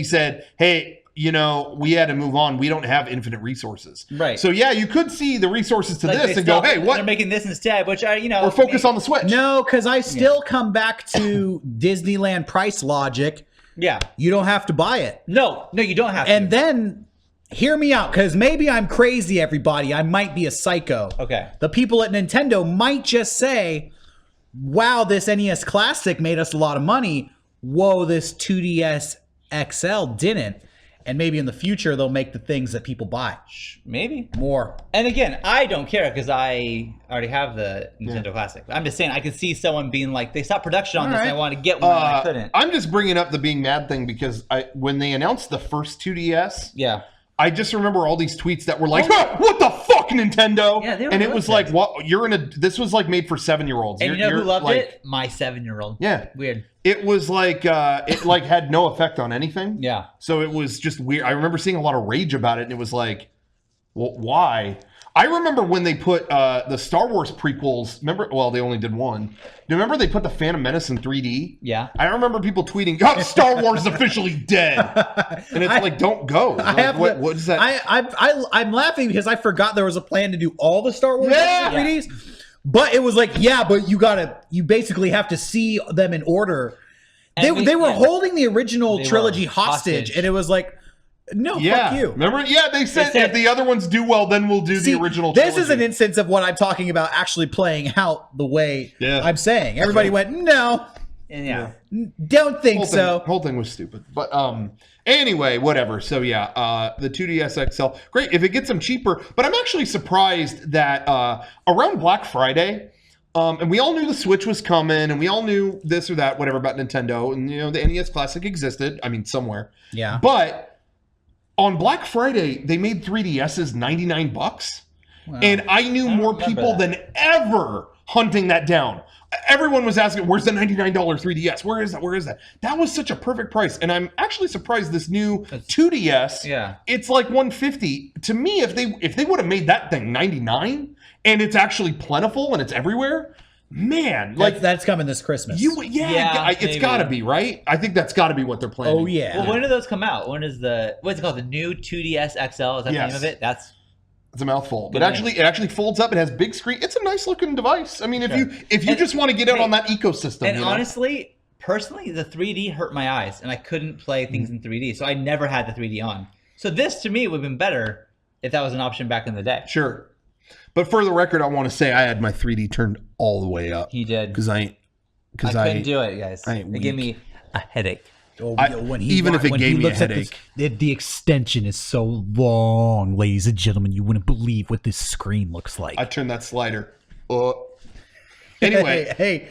[SPEAKER 1] said, hey, we had to move on. We don't have infinite resources.
[SPEAKER 3] Right.
[SPEAKER 1] So yeah, you could see the resources to this and go, hey, what?
[SPEAKER 3] They're making this instead, which
[SPEAKER 1] or focus on the Switch.
[SPEAKER 2] No, because I still come back to Disneyland price logic.
[SPEAKER 3] Yeah.
[SPEAKER 2] You don't have to buy it.
[SPEAKER 3] No, you don't have to.
[SPEAKER 2] And then hear me out, because maybe I'm crazy, everybody. I might be a psycho.
[SPEAKER 3] Okay.
[SPEAKER 2] The people at Nintendo might just say, wow, this NES Classic made us a lot of money. Whoa, this 2DS XL didn't. And maybe in the future, they'll make the things that people buy.
[SPEAKER 3] Maybe.
[SPEAKER 2] More.
[SPEAKER 3] And again, I don't care because I already have the Nintendo Classic. I'm just saying I could see someone being like, they stopped production on this and I want to get one and I couldn't.
[SPEAKER 1] I'm just bringing up the being mad thing because when they announced the first 2DS, I just remember all these tweets that were like, what the fuck, Nentendo?
[SPEAKER 3] Yeah, they were
[SPEAKER 1] and it was like, what? This was like made for 7-year-olds.
[SPEAKER 3] And you know who loved it? My 7-year-old.
[SPEAKER 1] Yeah.
[SPEAKER 3] Weird.
[SPEAKER 1] It was like, it like had no effect on anything.
[SPEAKER 3] Yeah.
[SPEAKER 1] So it was just weird. I remember seeing a lot of rage about it and it was like, well, why? I remember when they put the Star Wars prequels, they only did one. Do you remember they put the Phantom Menace in 3D?
[SPEAKER 3] Yeah.
[SPEAKER 1] I remember people tweeting, Star Wars is officially dead. And it's like, don't go. What is that?
[SPEAKER 2] I'm laughing because I forgot there was a plan to do all the Star Wars 3Ds. But it was like, but you basically have to see them in order. They were holding the original trilogy hostage. And it was like, no, fuck you.
[SPEAKER 1] Remember? Yeah, they said if the other ones do well, then we'll do the original trilogy.
[SPEAKER 2] This is an instance of what I'm talking about actually playing out the way I'm saying. Everybody went, no.
[SPEAKER 3] Yeah.
[SPEAKER 2] Don't think so.
[SPEAKER 1] Whole thing was stupid. But anyway, whatever. So yeah, the 2DS XL. Great if it gets them cheaper. But I'm actually surprised that around Black Friday, and we all knew the Switch was coming, and we all knew this or that, whatever about Nintendo, and the NES Classic existed. I mean, somewhere.
[SPEAKER 2] Yeah.
[SPEAKER 1] But on Black Friday, they made 3DSs $99. Wow. And I knew more people than ever hunting that down. Everyone was asking, where's the $99 3DS? Where is that? Where is that? That was such a perfect price. And I'm actually surprised this new 2DS, it's like $150. To me, if they would have made that thing $99 and it's actually plentiful and it's everywhere, man, like
[SPEAKER 2] that's coming this Christmas.
[SPEAKER 1] It's got to be, right? I think that's got to be what they're planning.
[SPEAKER 2] Oh yeah.
[SPEAKER 3] Well, when do those come out? When is what's it called? The new 2DS XL? Is that the name of it?
[SPEAKER 1] It's a mouthful, but it actually folds up. It has big screen. It's a nice looking device. I mean, if you just want to get out on that ecosystem.
[SPEAKER 3] And honestly, personally, the 3D hurt my eyes, and I couldn't play things in 3D, so I never had the 3D on. So this, to me, would have been better if that was an option back in the day.
[SPEAKER 1] Sure, but for the record, I want to say I had my 3D turned all the way up.
[SPEAKER 3] He did
[SPEAKER 1] because I
[SPEAKER 3] couldn't do it, guys. It gave me a headache.
[SPEAKER 1] Even if it gave me a headache.
[SPEAKER 2] The extension is so long, ladies and gentlemen, you wouldn't believe what this screen looks like.
[SPEAKER 1] I turned that slider. Anyway.
[SPEAKER 2] Hey.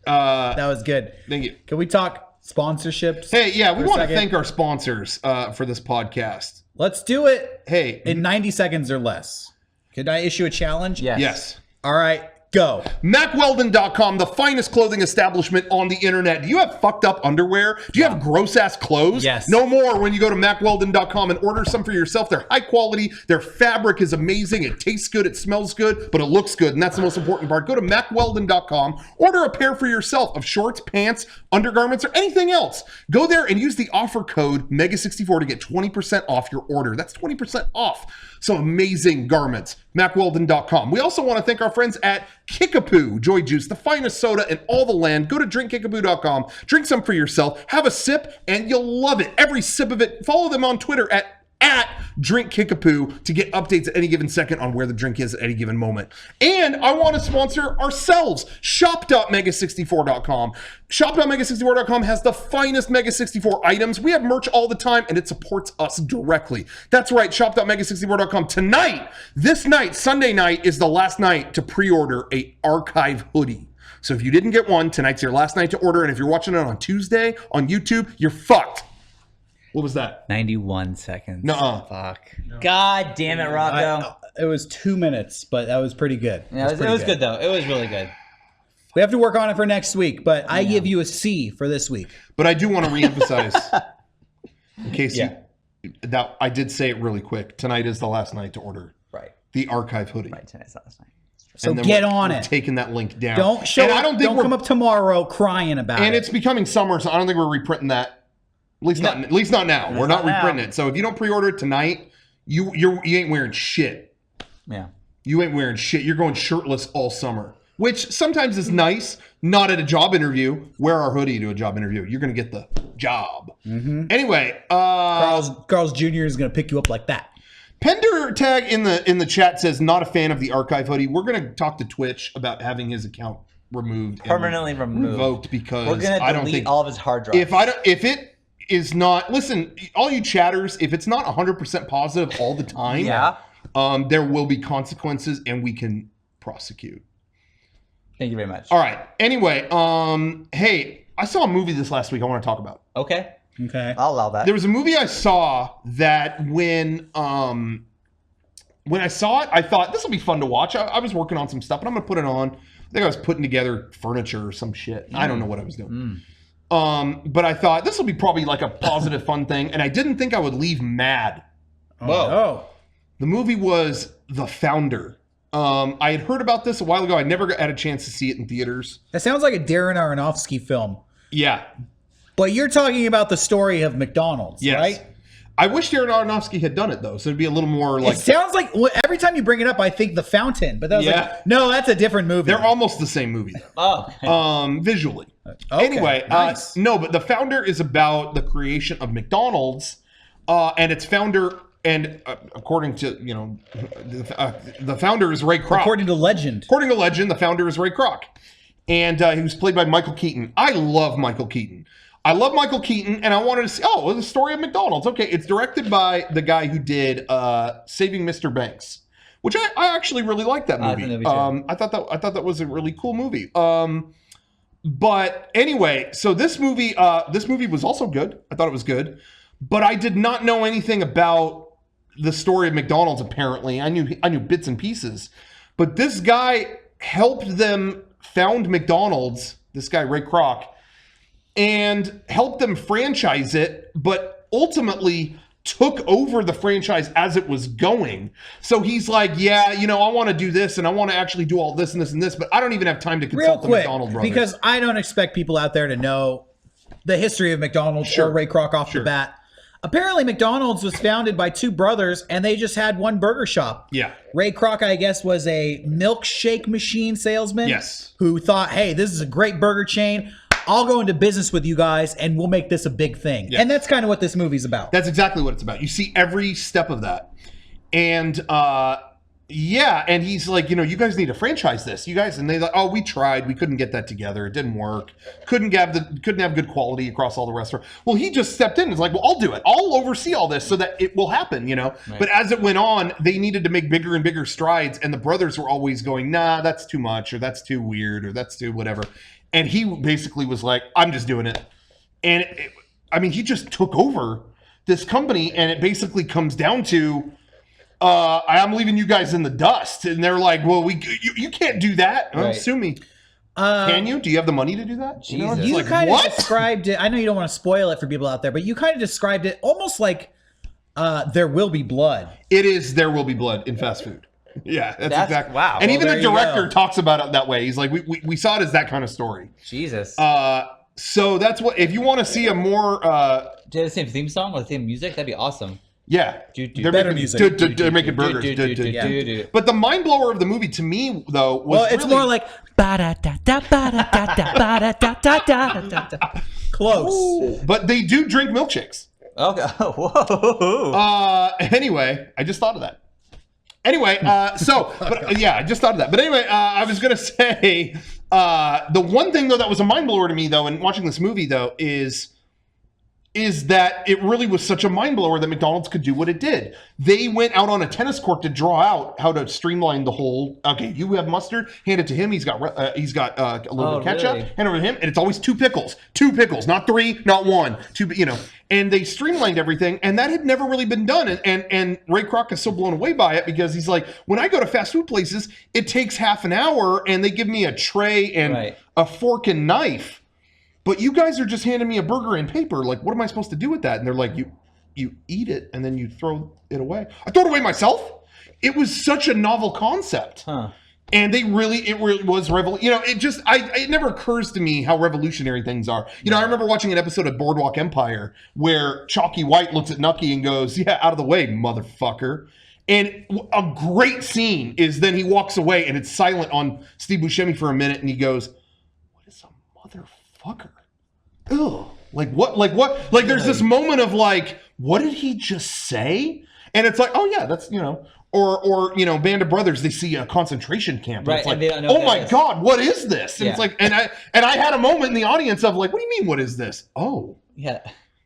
[SPEAKER 2] That was good.
[SPEAKER 1] Thank you.
[SPEAKER 2] Can we talk sponsorships?
[SPEAKER 1] Hey, yeah, we want to thank our sponsors for this podcast.
[SPEAKER 2] Let's do it.
[SPEAKER 1] Hey.
[SPEAKER 2] In 90 seconds or less. Could I issue a challenge?
[SPEAKER 1] Yes.
[SPEAKER 2] All right. Go.
[SPEAKER 1] MacWeldon.com, the finest clothing establishment on the internet. Do you have fucked up underwear? Do you have gross ass clothes?
[SPEAKER 2] Yes.
[SPEAKER 1] No more when you go to MacWeldon.com and order some for yourself. They're high quality. Their fabric is amazing. It tastes good. It smells good, but it looks good. And that's the most important part. Go to MacWeldon.com. Order a pair for yourself of shorts, pants, undergarments, or anything else. Go there and use the offer code MEGA64 to get 20% off your order. That's 20% off. Some amazing garments. MacWeldon.com. We also want to thank our friends at Kickapoo Joy Juice, the finest soda in all the land. Go to drinkkickapoo.com, drink some for yourself, have a sip, and you'll love it. Every sip of it. Follow them on Twitter at drinkkickapoo to get updates at any given second on where the drink is at any given moment. And I want to sponsor ourselves, shop.mega64.com. Shop.mega64.com has the finest Mega64 items. We have merch all the time, and it supports us directly. That's right, shop.mega64.com. Tonight, this night, Sunday night, is the last night to pre-order a archive hoodie. So if you didn't get one, tonight's your last night to order, and if you're watching it on Tuesday on YouTube, you're fucked. What was that?
[SPEAKER 3] 91 seconds.
[SPEAKER 1] Nuh-uh.
[SPEAKER 3] Fuck. God damn it, Rocco.
[SPEAKER 2] It was 2 minutes, but that was pretty good.
[SPEAKER 3] Yeah, it was good, though. It was really good.
[SPEAKER 2] We have to work on it for next week, but I give you a C for this week.
[SPEAKER 1] But I do want to reemphasize, in case that I did say it really quick. Tonight is the last night to order.
[SPEAKER 3] Right.
[SPEAKER 1] The archive hoodie.
[SPEAKER 3] Right, tonight's the last night.
[SPEAKER 2] So get on it.
[SPEAKER 1] Taking that link down.
[SPEAKER 2] Don't show up. Don't come up tomorrow crying about it.
[SPEAKER 1] And it's becoming summer, so I don't think we're reprinting that. At least not now. We're not reprinting it. So if you don't pre-order it tonight, you ain't wearing shit.
[SPEAKER 3] Yeah.
[SPEAKER 1] You ain't wearing shit. You're going shirtless all summer, which sometimes is nice. Not at a job interview. Wear our hoodie to a job interview. You're going to get the job. Mm-hmm. Anyway,
[SPEAKER 2] Carl's Jr. is going to pick you up like that.
[SPEAKER 1] Pender Tag in the chat says not a fan of the archive hoodie. We're going to talk to Twitch about having his account removed,
[SPEAKER 3] permanently revoked,
[SPEAKER 1] because
[SPEAKER 3] we're going to delete all of his hard drives.
[SPEAKER 1] If it is not, listen, all you chatters, if it's not 100% positive all the time, there will be consequences and we can prosecute.
[SPEAKER 3] Thank you very much.
[SPEAKER 1] All right. Anyway, hey, I saw a movie this last week I want to talk about.
[SPEAKER 3] Okay.
[SPEAKER 2] I'll
[SPEAKER 3] allow that.
[SPEAKER 1] There was a movie I saw that when I saw it, I thought this will be fun to watch. I was working on some stuff and I'm going to put it on. I think I was putting together furniture or some shit. I don't know what I was doing. But I thought this will be probably like a positive, fun thing. And I didn't think I would leave mad.
[SPEAKER 2] Whoa.
[SPEAKER 1] The movie was The Founder. I had heard about this a while ago. I never had a chance to see it in theaters.
[SPEAKER 2] That sounds like a Darren Aronofsky film.
[SPEAKER 1] Yeah.
[SPEAKER 2] But you're talking about the story of McDonald's, right?
[SPEAKER 1] I wish Darren Aronofsky had done it, though. So it'd be a little more like...
[SPEAKER 2] It sounds like... every time you bring it up, I think The Fountain. But that was like... No, that's a different movie.
[SPEAKER 1] They're almost the same movie, though. Visually.
[SPEAKER 2] Okay,
[SPEAKER 1] anyway,
[SPEAKER 2] nice.
[SPEAKER 1] No, but The Founder is about the creation of McDonald's and its founder... And according to, the founder is Ray Kroc.
[SPEAKER 2] According to legend,
[SPEAKER 1] the founder is Ray Kroc. And he was played by Michael Keaton. I love Michael Keaton. And I wanted to see, the story of McDonald's. Okay, it's directed by the guy who did Saving Mr. Banks, which I actually really liked that movie. I thought that was a really cool movie. But anyway, so this movie was also good. I thought it was good. But I did not know anything about the story of McDonald's, apparently. I knew bits and pieces. But this guy helped them found McDonald's, this guy Ray Kroc, and helped them franchise it, but ultimately took over the franchise as it was going. So he's like, yeah, you know, I want to do this and I want to actually do all this and this and this, but I don't even have time to consult the McDonald's brothers.
[SPEAKER 2] Because I don't expect people out there to know the history of McDonald's or Ray Kroc off the bat. Apparently, McDonald's was founded by two brothers, and they just had one burger shop.
[SPEAKER 1] Yeah.
[SPEAKER 2] Ray Kroc, I guess, was a milkshake machine salesman.
[SPEAKER 1] Yes.
[SPEAKER 2] Who thought, hey, this is a great burger chain. I'll go into business with you guys, and we'll make this a big thing. Yes. And that's kind of what this movie's about.
[SPEAKER 1] That's exactly what it's about. You see every step of that. And, yeah, and he's like, you know, you guys need to franchise this. You guys, and they like, oh, we tried. We couldn't get that together. It didn't work. Couldn't have good quality across all the restaurants. Well, he just stepped in and was like, well, I'll do it. I'll oversee all this so that it will happen, you know. Right. But as it went on, they needed to make bigger and bigger strides. And the brothers were always going, nah, that's too much, or that's too weird, or that's too whatever. And he basically was like, I'm just doing it. And I mean, he just took over this company, and it basically comes down to, I'm leaving you guys in the dust. And they're like, well, you can't do that. Right. Sue me. Can you? Do you have the money to do that?
[SPEAKER 2] Jesus. You like, kind of described it. I know you don't want to spoil it for people out there, but you kind of described it almost like There Will Be Blood.
[SPEAKER 1] It is There Will Be Blood in fast food. Yeah, that's exactly.
[SPEAKER 3] Wow.
[SPEAKER 1] And even the director talks about it that way. He's like, we saw it as that kind of story.
[SPEAKER 3] Jesus.
[SPEAKER 1] So that's what, if you want to see a more...
[SPEAKER 3] Do they have the same theme song or the same music? That'd be awesome.
[SPEAKER 1] Yeah,
[SPEAKER 2] they're better music.
[SPEAKER 1] They're making burgers. But the mind blower of the movie to me, though, was
[SPEAKER 2] it's more like close.
[SPEAKER 1] But they do drink milkshakes.
[SPEAKER 3] Okay. Whoa.
[SPEAKER 1] Anyway, I just thought of that. Anyway, I just thought of that. But anyway, I was gonna say the one thing though that was a mind blower to me though, in watching this movie though, is that it really was such a mind blower that McDonald's could do what it did. They went out on a tennis court to draw out how to streamline the whole. Okay, you have mustard, hand it to him. He's got a little bit of ketchup. Really? Hand it over to him, and it's always two pickles, not three, not one, two. You know, and they streamlined everything, and that had never really been done. And Ray Kroc is so blown away by it because he's like, when I go to fast food places, it takes half an hour, and they give me a tray and a fork and knife. But you guys are just handing me a burger and paper. Like, what am I supposed to do with that? And they're like, you eat it and then you throw it away. I throw it away myself. It was such a novel concept. Huh. And it really was it never occurs to me how revolutionary things are. You know, I remember watching an episode of Boardwalk Empire where Chalky White looks at Nucky and goes, yeah, out of the way, motherfucker. And a great scene is then he walks away and it's silent on Steve Buscemi for a minute and he goes, what is a motherfucker? Ugh. Like what? Like there's this moment of like, what did he just say? And it's like, oh yeah, that's, you know, or you know, Band of Brothers, they see a concentration camp. And it's like, oh my God, what is this? And it's like, and I had a moment in the audience of like, what do you mean, what is this? Oh. Yeah.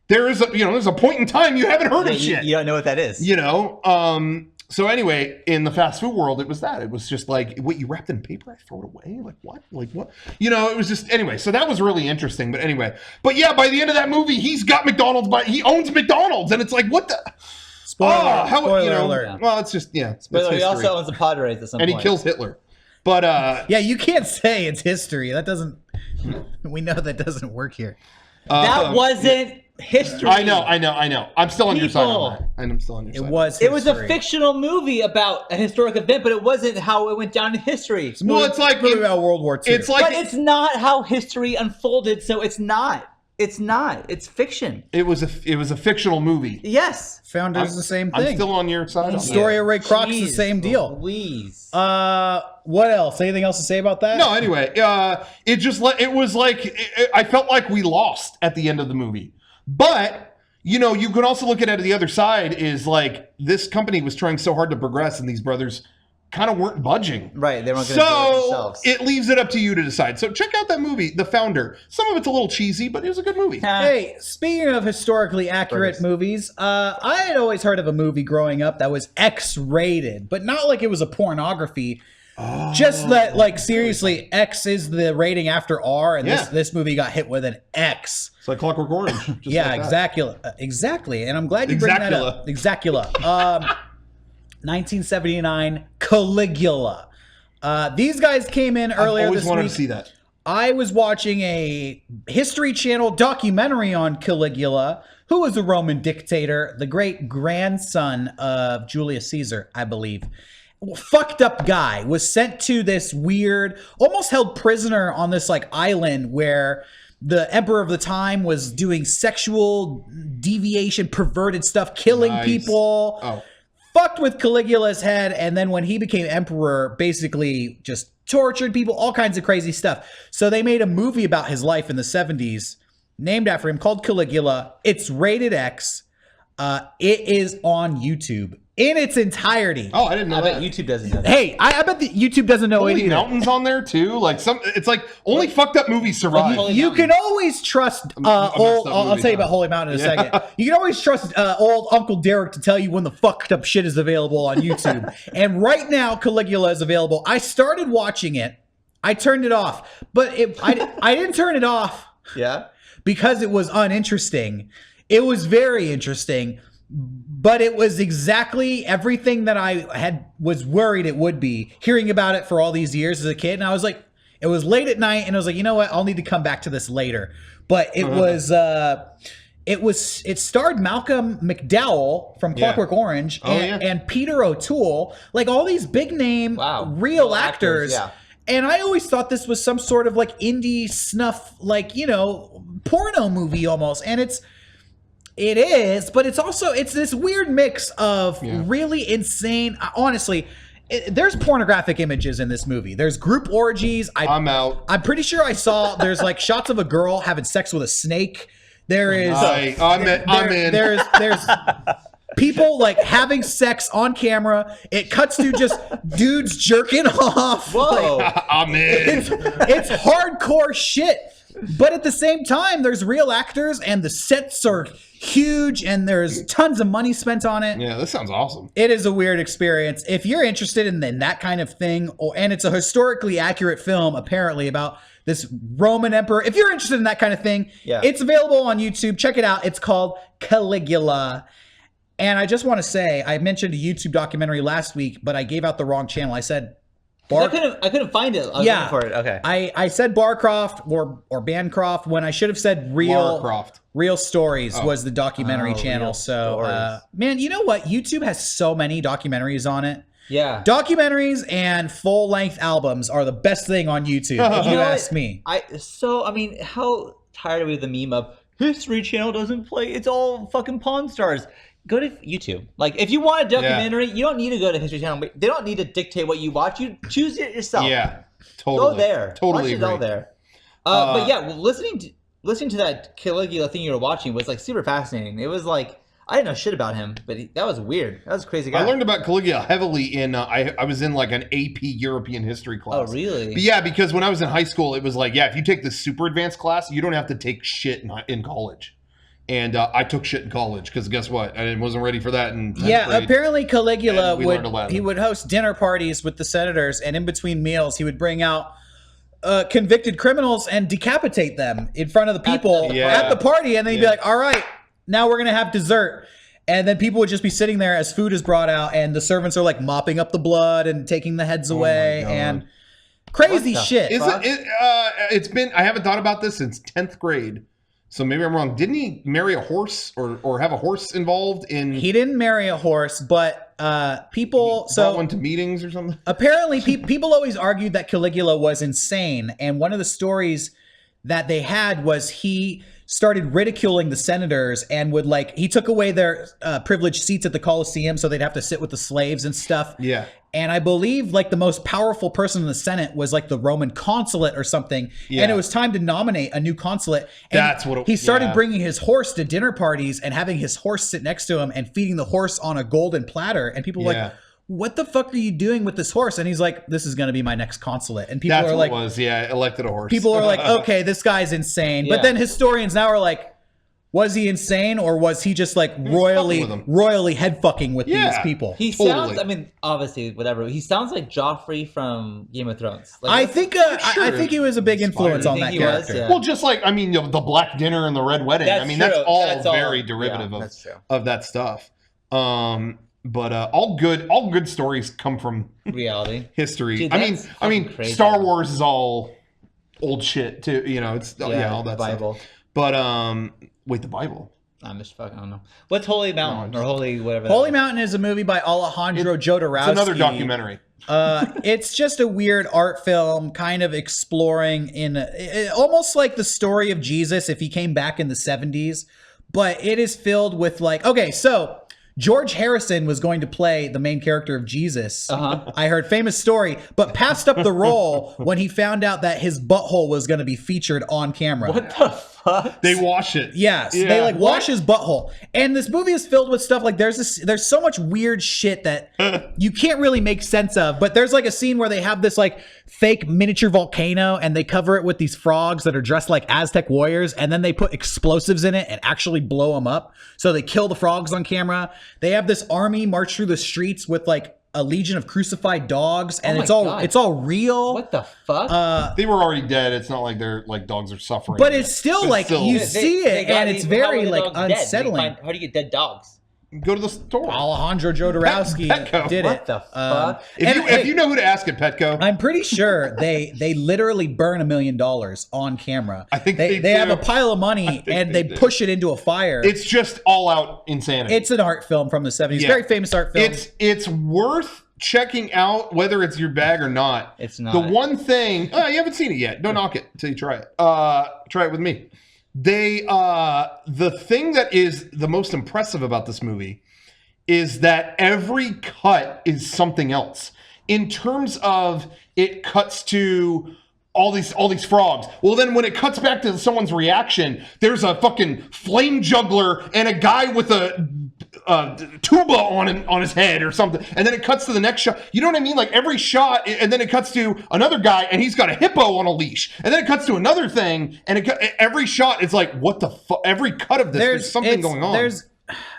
[SPEAKER 1] There's a point in time you haven't heard of shit.
[SPEAKER 3] You don't know what that is.
[SPEAKER 1] You know? So anyway, in the fast food world, it was that. It was just like, what, you wrapped in paper? I throw it away? Like what? Like what? You know, it was just, anyway, so that was really interesting. But anyway, but yeah, by the end of that movie, he's got McDonald's, he owns McDonald's. And it's like, what the?
[SPEAKER 2] Spoiler alert.
[SPEAKER 1] Well, it's just, yeah.
[SPEAKER 3] Spoiler, he also owns the Padres at some point.
[SPEAKER 1] And he kills Hitler. But,
[SPEAKER 2] yeah, you can't say it's history. That doesn't, we know that doesn't work here.
[SPEAKER 3] That wasn't history.
[SPEAKER 1] I know. I'm still on your side on that. I'm still on your side.
[SPEAKER 2] It was history.
[SPEAKER 3] It was a fictional movie about a historic event, but it wasn't how it went down in history.
[SPEAKER 2] It's like about World War II.
[SPEAKER 1] It's like,
[SPEAKER 3] but it's not how history unfolded, so it's not. It's not. It's fiction.
[SPEAKER 1] It was a fictional movie.
[SPEAKER 3] Yes.
[SPEAKER 2] Founder's the same thing.
[SPEAKER 1] I'm still on your side.
[SPEAKER 2] The story of Ray Kroc's the same deal.
[SPEAKER 3] Please.
[SPEAKER 2] What else? Anything else to say about that?
[SPEAKER 1] No. Anyway, it was like I felt like we lost at the end of the movie, but you know, you can also look at it the other side is like this company was trying so hard to progress, and these brothers kind of weren't budging.
[SPEAKER 3] Right, they weren't going to do it themselves.
[SPEAKER 1] So it leaves it up to you to decide. So check out that movie, The Founder. Some of it's a little cheesy, but it was a good movie.
[SPEAKER 2] Hey, speaking of historically accurate movies, I had always heard of a movie growing up that was X-rated, but not like it was a pornography. Oh, just that, like, seriously, X is the rating after R, and this movie got hit with an X.
[SPEAKER 1] It's like Clockwork Orange.
[SPEAKER 2] Yeah, like exactly. And I'm glad you bring that up. Exactula. 1979, Caligula. These guys came in earlier
[SPEAKER 1] always
[SPEAKER 2] this
[SPEAKER 1] wanted
[SPEAKER 2] week.
[SPEAKER 1] to see that.
[SPEAKER 2] I was watching a History Channel documentary on Caligula, who was a Roman dictator, the great grandson of Julius Caesar, I believe. Fucked up guy, was sent to this weird, almost held prisoner on this like island where the emperor of the time was doing sexual deviation, perverted stuff, killing people.
[SPEAKER 1] Oh.
[SPEAKER 2] Fucked with Caligula's head, and then when he became emperor, basically just tortured people, all kinds of crazy stuff. So they made a movie about his life in the 70s, named after him, called Caligula. It's rated X. It is on YouTube in its entirety.
[SPEAKER 1] Oh, I didn't know
[SPEAKER 3] I
[SPEAKER 1] that.
[SPEAKER 3] bet YouTube doesn't know that.
[SPEAKER 2] Hey, I bet that YouTube doesn't know it
[SPEAKER 1] Holy
[SPEAKER 2] either.
[SPEAKER 1] Mountains on there too. Like it's like only fucked up movies survive.
[SPEAKER 3] Holy
[SPEAKER 2] You
[SPEAKER 3] Mountain.
[SPEAKER 2] can always trust old. I'll tell you about Holy Mountain in a second. You can always trust old Uncle Derrick to tell you when the fucked up shit is available on YouTube. And right now, Caligula is available. I started watching it. I turned it off, but I didn't turn it off
[SPEAKER 3] Yeah.
[SPEAKER 2] because it was uninteresting. It was very interesting, but it was exactly everything that I was worried it would be. Hearing about it for all these years as a kid, and I was like, it was late at night, and I was like, you know what? I'll need to come back to this later. But it it starred Malcolm McDowell from Clockwork Orange and Peter O'Toole, like all these big name real actors.
[SPEAKER 3] Yeah.
[SPEAKER 2] And I always thought this was some sort of like indie snuff, like, you know, porno movie almost. And it is, but it's this weird mix of really insane. Honestly, there's pornographic images in this movie. There's group orgies.
[SPEAKER 1] I'm out.
[SPEAKER 2] I'm pretty sure I saw there's like shots of a girl having sex with a snake. There is
[SPEAKER 1] I'm in.
[SPEAKER 2] There's people like having sex on camera. It cuts to just dudes jerking off.
[SPEAKER 3] Whoa.
[SPEAKER 1] I'm in.
[SPEAKER 2] It's hardcore shit. But at the same time, there's real actors and the sets are huge and there's tons of money spent on it.
[SPEAKER 1] Yeah, this sounds awesome.
[SPEAKER 2] It is a weird experience. If you're interested in that kind of thing, and it's a historically accurate film, apparently, about this Roman emperor. If you're interested in that kind of thing, it's available on YouTube. Check it out. It's called Caligula. And I just want to say, I mentioned a YouTube documentary last week, but I gave out the wrong channel. I said
[SPEAKER 3] I couldn't find it. I was looking for it. Okay.
[SPEAKER 2] I said Barcroft or Bancroft when I should have said Real Stories was the documentary channel. So, man, you know what? YouTube has so many documentaries on it.
[SPEAKER 3] Yeah.
[SPEAKER 2] Documentaries and full-length albums are the best thing on YouTube, if you ask me.
[SPEAKER 3] How tired are we of the meme of History Channel doesn't play? It's all fucking Pawn Stars. Go to YouTube. Like, if you want a documentary, you don't need to go to History Channel. They don't need to dictate what you watch. You choose it yourself.
[SPEAKER 1] Yeah, totally.
[SPEAKER 3] Go there.
[SPEAKER 1] Totally
[SPEAKER 3] watch it all there. But yeah, listening to that Caligula thing you were watching was like super fascinating. It was like, I didn't know shit about him, but that was weird. That was a crazy guy.
[SPEAKER 1] I learned about Caligula heavily in I was in like an AP European history class.
[SPEAKER 3] Oh, really?
[SPEAKER 1] But yeah, because when I was in high school, it was like, if you take the super advanced class, you don't have to take shit in college. And I took shit in college because guess what? I wasn't ready for that.
[SPEAKER 2] Apparently Caligula would host dinner parties with the senators, and in between meals, he would bring out convicted criminals and decapitate them in front of the people at the party, and then he'd be like, "All right, now we're gonna have dessert." And then people would just be sitting there as food is brought out, and the servants are like mopping up the blood and taking the heads away, and crazy shit.
[SPEAKER 1] It's been I haven't thought about this since 10th grade. So maybe I'm wrong. Didn't he marry a horse or have a horse involved in?
[SPEAKER 2] He didn't marry a horse, but people
[SPEAKER 1] brought one to meetings or something.
[SPEAKER 2] Apparently, people always argued that Caligula was insane, and one of the stories that they had was he started ridiculing the senators and would he took away their privileged seats at the Colosseum, so they'd have to sit with the slaves and stuff.
[SPEAKER 1] Yeah.
[SPEAKER 2] And I believe the most powerful person in the Senate was the Roman consulate or something. Yeah. And it was time to nominate a new consulate. And
[SPEAKER 1] that's what
[SPEAKER 2] he started bringing his horse to dinner parties and having his horse sit next to him and feeding the horse on a golden platter. And people were like, what the fuck are you doing with this horse? And he's like, this is going to be my next consulate. And people are like,
[SPEAKER 1] elected a horse.
[SPEAKER 2] People are like, okay, this guy's insane. But then historians now are like, was he insane or was he just royally head fucking with these people?
[SPEAKER 3] He sounds, obviously, whatever. He sounds like Joffrey from Game of Thrones.
[SPEAKER 2] I think he was a big influence on that character.
[SPEAKER 1] Well, just the Black Dinner and the Red Wedding. That's all very derivative of that stuff. But all good stories come from
[SPEAKER 3] Reality.
[SPEAKER 1] history.
[SPEAKER 3] Dude,
[SPEAKER 1] I mean,
[SPEAKER 3] that's fucking crazy.
[SPEAKER 1] Star Wars is all old shit too. You know, it's all that
[SPEAKER 3] Bible.
[SPEAKER 1] stuff. But wait, the Bible.
[SPEAKER 3] I'm just fucking. I don't know. What's Holy Mountain or Holy whatever?
[SPEAKER 2] Holy Mountain is a movie by Alejandro Jodorowsky.
[SPEAKER 1] It's another documentary.
[SPEAKER 2] It's just a weird art film, kind of exploring almost like the story of Jesus if he came back in the 70s, but it is filled with so George Harrison was going to play the main character of Jesus. I heard famous story, but passed up the role when he found out that his butthole was going to be featured on camera.
[SPEAKER 3] What the fuck?
[SPEAKER 1] They wash it.
[SPEAKER 2] Yes, they wash his butthole. And this movie is filled with stuff there's so much weird shit that you can't really make sense of. But there's a scene where they have this fake miniature volcano and they cover it with these frogs that are dressed like Aztec warriors, and then they put explosives in it and actually blow them up. So they kill the frogs on camera. They have this army march through the streets with a legion of crucified dogs, and it's all real.
[SPEAKER 3] What the fuck?
[SPEAKER 1] They were already dead. It's not like they're dogs are suffering.
[SPEAKER 2] But it's still you see it, and it's very unsettling.
[SPEAKER 3] How do you get dead dogs?
[SPEAKER 1] Go to the store.
[SPEAKER 2] Alejandro Jodorowsky
[SPEAKER 1] Petco.
[SPEAKER 2] did
[SPEAKER 3] What
[SPEAKER 2] it.
[SPEAKER 3] the fuck?
[SPEAKER 1] If you know who to ask at Petco,
[SPEAKER 2] I'm pretty sure they literally burn $1 million on camera.
[SPEAKER 1] I think
[SPEAKER 2] they have a pile of money and they push it into a fire.
[SPEAKER 1] it's just all out insanity.
[SPEAKER 2] It's an art film from the 70s.
[SPEAKER 1] Yeah.
[SPEAKER 2] Very famous art film.
[SPEAKER 1] It's worth checking out whether it's your bag or not.
[SPEAKER 3] It's not.
[SPEAKER 1] The one thing, you haven't seen it yet. Don't knock it until you try it. Try it with me. The thing that is the most impressive about this movie is that every cut is something else. In terms of it cuts to all these frogs. Well, then when it cuts back to someone's reaction, there's a fucking flame juggler and a guy with a tuba on his head or something, and then it cuts to the next shot. You know what I mean? Every shot, and then it cuts to another guy and he's got a hippo on a leash, and then it cuts to another thing, and every shot it's what the fuck? Every cut of this, there's something going on.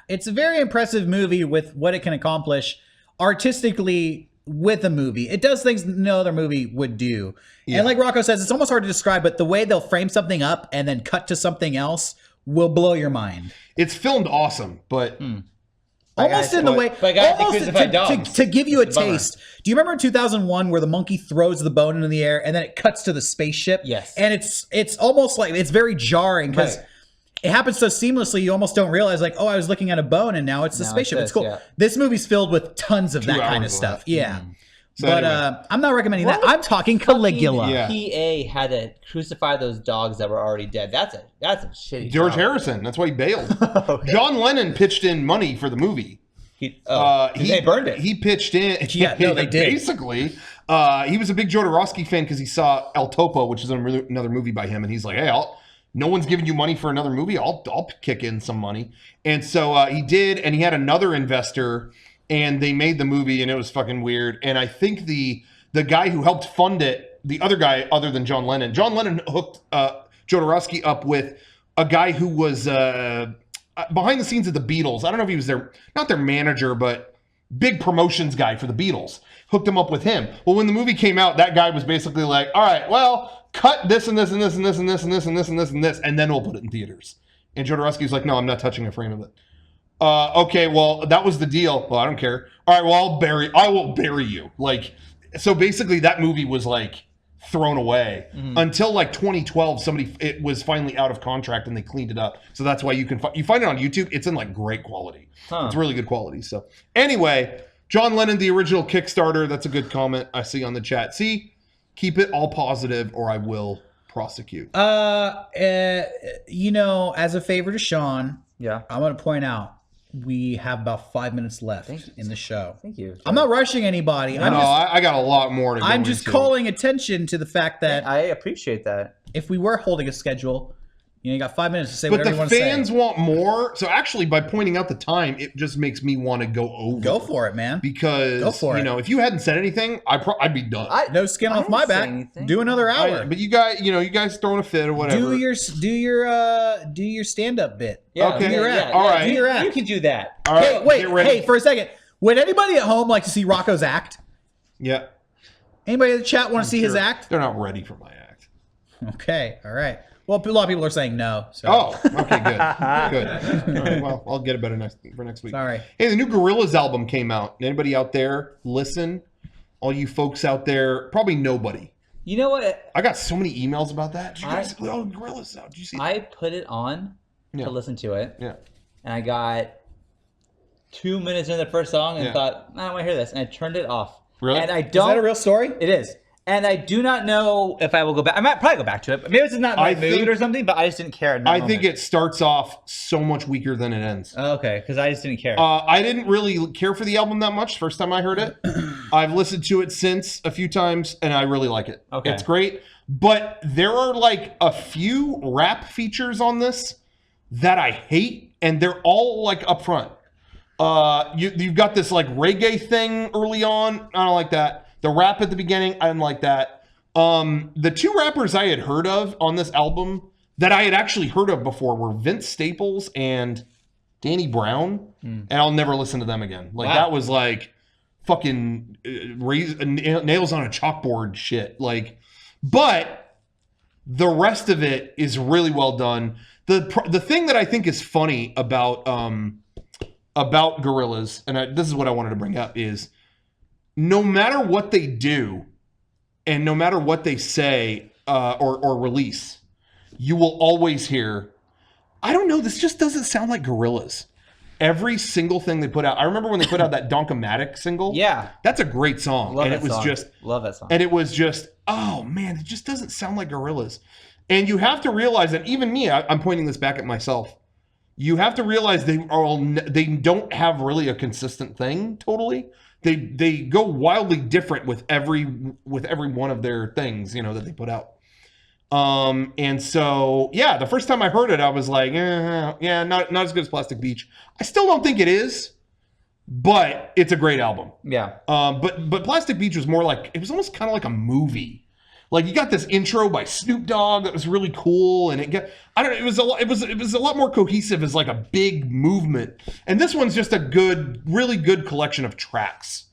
[SPEAKER 2] It's a very impressive movie with what it can accomplish artistically with a movie. It does things no other movie would do. Yeah. And like Rocco says, it's almost hard to describe, but the way they'll frame something up and then cut to something else will blow your mind.
[SPEAKER 1] It's filmed awesome, but
[SPEAKER 2] almost in the way, almost to give you a taste. Do you remember in 2001 where the monkey throws the bone into the air and then it cuts to the spaceship?
[SPEAKER 3] Yes.
[SPEAKER 2] And it's almost it's very jarring because it happens so seamlessly you almost don't realize I was looking at a bone and now it's the spaceship. It's cool. Yeah. This movie's filled with tons of that kind of stuff. Yeah. So but anyway. I'm not recommending that. I'm talking Caligula.
[SPEAKER 3] PA had to crucify those dogs that were already dead. That's a shitty
[SPEAKER 1] George
[SPEAKER 3] job.
[SPEAKER 1] Harrison. That's why he bailed. Okay. John Lennon pitched in money for the movie.
[SPEAKER 3] They burned it.
[SPEAKER 1] He pitched in.
[SPEAKER 2] Yeah, no, they did.
[SPEAKER 1] Basically, he was a big Jodorowsky fan because he saw El Topo, which is another movie by him, and he's like, "Hey, no one's giving you money for another movie. I'll kick in some money." And so he did, and he had another investor, and they made the movie, and it was fucking weird. And I think the guy who helped fund it, the other guy other than John Lennon hooked Jodorowsky up with a guy who was behind the scenes of the Beatles. I don't know if he was not their manager, but big promotions guy for the Beatles. Hooked him up with him. Well, when the movie came out, that guy was basically like, "All right, well, cut this and this and this and this and this and this and this and this and this, and then we'll put it in theaters." And Jodorowsky's like, "No, I'm not touching a frame of it." Okay, well, that was the deal. Well, I don't care. All right, well, I will bury you. So basically that movie was thrown away until 2012. It was finally out of contract and they cleaned it up. So that's why you find it on YouTube. It's in great quality. It's really good quality. So anyway, John Lennon, the original Kickstarter. That's a good comment I see on the chat. See, keep it all positive or I will prosecute.
[SPEAKER 2] As a favor to Sean, I'm going to point out we have about 5 minutes left in the show.
[SPEAKER 3] Thank you.
[SPEAKER 2] I'm not rushing anybody.
[SPEAKER 1] I got a lot more to go
[SPEAKER 2] I'm just calling attention to the fact that
[SPEAKER 3] I appreciate that.
[SPEAKER 2] If we were holding a schedule, you got 5 minutes to say whatever you want to say.
[SPEAKER 1] But the fans want more. So actually, by pointing out the time, it just makes me want to go over.
[SPEAKER 2] Go for it, man.
[SPEAKER 1] Because
[SPEAKER 2] go for it.
[SPEAKER 1] If you hadn't said anything, I'd be done.
[SPEAKER 2] No skin off my back. Do another hour.
[SPEAKER 1] But you guys throwing a fit or whatever.
[SPEAKER 2] Do your stand up bit.
[SPEAKER 1] Yeah, okay.
[SPEAKER 2] Do your act.
[SPEAKER 1] All right.
[SPEAKER 2] Do your act.
[SPEAKER 3] You can do that.
[SPEAKER 1] All right.
[SPEAKER 2] Hey, for a second. Would anybody at home like to see Rocco's act?
[SPEAKER 1] Yeah.
[SPEAKER 2] Anybody in the chat want to see his act?
[SPEAKER 1] They're not ready for my act.
[SPEAKER 2] Okay. All right. Well, a lot of people are saying no. So.
[SPEAKER 1] Oh, okay, good. All right, well, I'll get it better for next week.
[SPEAKER 2] Sorry.
[SPEAKER 1] Hey, the new Gorillaz album came out. Anybody out there listen? All you folks out there, probably nobody.
[SPEAKER 3] You know what?
[SPEAKER 1] I got so many emails about that. Did you guys put all Gorillaz out? Did you see?
[SPEAKER 3] I put it on to listen to it.
[SPEAKER 1] Yeah.
[SPEAKER 3] And I got 2 minutes into the first song and thought, I don't want to hear this. And I turned it off.
[SPEAKER 1] Really?
[SPEAKER 3] And I don't.
[SPEAKER 2] Is that a real story?
[SPEAKER 3] It is. And I do not know if I will go back. I might probably go back to it. But maybe it's not my mood or something, but I just didn't care.
[SPEAKER 1] I think it starts off so much weaker than it ends.
[SPEAKER 3] Oh, okay, because I just didn't care.
[SPEAKER 1] I didn't really care for the album that much first time I heard it. I've listened to it since a few times, and I really like it.
[SPEAKER 3] Okay.
[SPEAKER 1] It's great. But there are like a few rap features on this that I hate, and they're all like up front. You've got this like reggae thing early on. I don't like that. The rap at the beginning, I didn't like that. The two rappers I had heard of on this album that I had actually heard of before were Vince Staples and Danny Brown, and I'll never listen to them again. Like that was like fucking nails on a chalkboard shit. Like, but the rest of it is really well done. The thing that I think is funny about Gorillaz, and this is what I wanted to bring up, is no matter what they do and no matter what they say or release, you will always hear, I don't know, this just doesn't sound like Gorillaz. Every single thing they put out. I remember when they put out that Donkomatic single.
[SPEAKER 3] Yeah.
[SPEAKER 1] That's a great song.
[SPEAKER 3] Love
[SPEAKER 1] and
[SPEAKER 3] that
[SPEAKER 1] it was
[SPEAKER 3] song.
[SPEAKER 1] just
[SPEAKER 3] Love that song.
[SPEAKER 1] And it was just, oh man, it just doesn't sound like Gorillaz. And you have to realize that even me, I'm pointing this back at myself. You have to realize they don't have really a consistent thing totally. They go wildly different with every one of their things, that they put out. And so yeah, the first time I heard it, I was like, not as good as Plastic Beach. I still don't think it is, but it's a great album.
[SPEAKER 3] Yeah.
[SPEAKER 1] But Plastic Beach was more like, it was almost kind of like a movie. Like you got this intro by Snoop Dogg that was really cool, and it was a lot more cohesive as like a big movement. And this one's just a really good collection of tracks,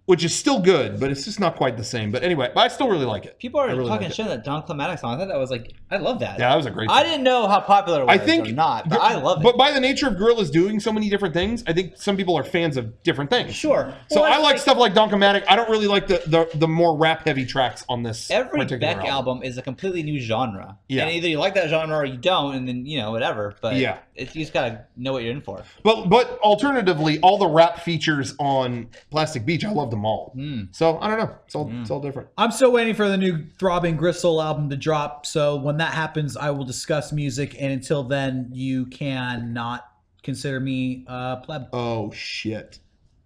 [SPEAKER 1] which is still good, but it's just not quite the same. But anyway, I still really like it.
[SPEAKER 3] People are talking shit that Don Climatic song. I thought that was like, I love that.
[SPEAKER 1] Yeah, that was a great song.
[SPEAKER 3] I didn't know how popular it was.
[SPEAKER 1] I think
[SPEAKER 3] or not, but I love it.
[SPEAKER 1] But by the nature of Gorillaz doing so many different things, I think some people are fans of different things.
[SPEAKER 3] Sure.
[SPEAKER 1] So I like stuff like Donkomatic. I don't really like the more rap heavy tracks on this.
[SPEAKER 3] Every
[SPEAKER 1] particular
[SPEAKER 3] Beck album is a completely new genre.
[SPEAKER 1] Yeah.
[SPEAKER 3] And either you like that genre or you don't, and then whatever. But
[SPEAKER 1] yeah,
[SPEAKER 3] you just gotta know what you're in for.
[SPEAKER 1] But alternatively, all the rap features on Plastic Beach, I loved them all. So I don't know. It's all different.
[SPEAKER 2] I'm still waiting for the new Throbbing Gristle album to drop. So when that happens, I will discuss music. And until then, you cannot consider me pleb.
[SPEAKER 1] Oh shit.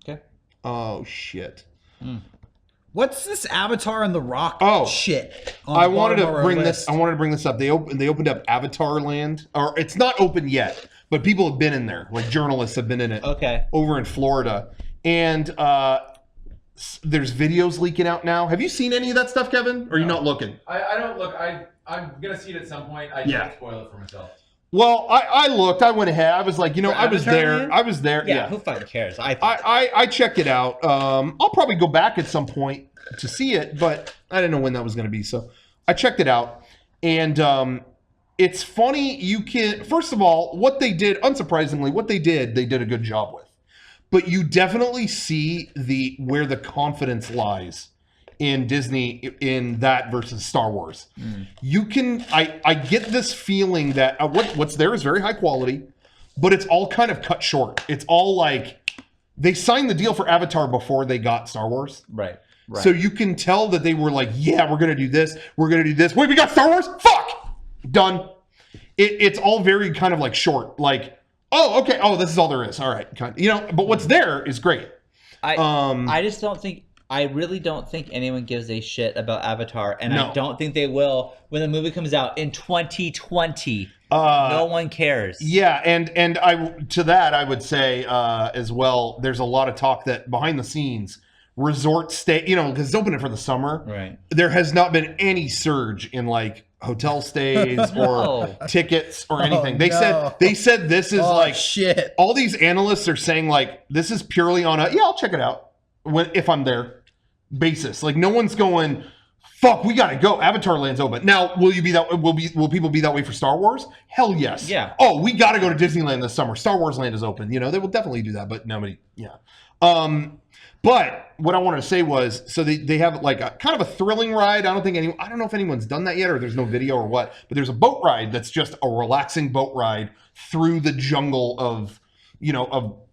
[SPEAKER 3] Okay.
[SPEAKER 1] Oh shit.
[SPEAKER 2] What's this Avatar and the Rock shit?
[SPEAKER 1] I wanted to bring this. I wanted to bring this up. They opened up Avatar Land, or it's not open yet, but people have been in there. Like journalists have been in it.
[SPEAKER 3] Okay.
[SPEAKER 1] Over in Florida, and there's videos leaking out now. Have you seen any of that stuff, Kevin? Or are you not looking?
[SPEAKER 5] I don't look. I'm gonna see it at some point. I don't spoil it for myself.
[SPEAKER 1] Well, I looked. I went ahead. I was like, I was there.
[SPEAKER 3] Land?
[SPEAKER 1] I was there.
[SPEAKER 3] Yeah. Who fucking cares?
[SPEAKER 1] I checked it out. I'll probably go back at some point to see it, but I didn't know when that was going to be. So I checked it out, and it's funny. You can, first of all, what they did, unsurprisingly, they did a good job with. But you definitely see where the confidence lies in Disney in that versus Star Wars. You can, I get this feeling that what's there is very high quality, but it's all kind of cut short. It's all like they signed the deal for Avatar before they got Star Wars.
[SPEAKER 3] Right.
[SPEAKER 1] So you can tell that they were like, yeah, we're gonna do this. We're gonna do this. Wait, we got Star Wars? Fuck! Done. It's all very kind of like short. Like, oh, okay. Oh, this is all there is. All right. But what's there is great.
[SPEAKER 3] I just don't think, I really don't think anyone gives a shit about Avatar, and I don't think they will when the movie comes out in 2020. No one cares. Yeah,
[SPEAKER 1] and I would say as well, there's a lot of talk that behind the scenes, resort stay, because it's opening for the summer.
[SPEAKER 3] Right.
[SPEAKER 1] There has not been any surge in like hotel stays or tickets or anything. They said this is
[SPEAKER 2] shit.
[SPEAKER 1] All these analysts are saying like this is purely on I'll check it out if I'm there basis. Like no one's going fuck, we gotta go. Avatar Land's open. Now, will people be that way for Star Wars? Hell yes.
[SPEAKER 3] Yeah.
[SPEAKER 1] Oh, we gotta go to Disneyland this summer. Star Wars Land is open. You know, they will definitely do that, but nobody, yeah. But what I wanted to say was, so they have like a kind of a thrilling ride. I don't know if anyone's done that yet, or there's no video or what, but there's a boat ride that's just a relaxing boat ride through the jungle of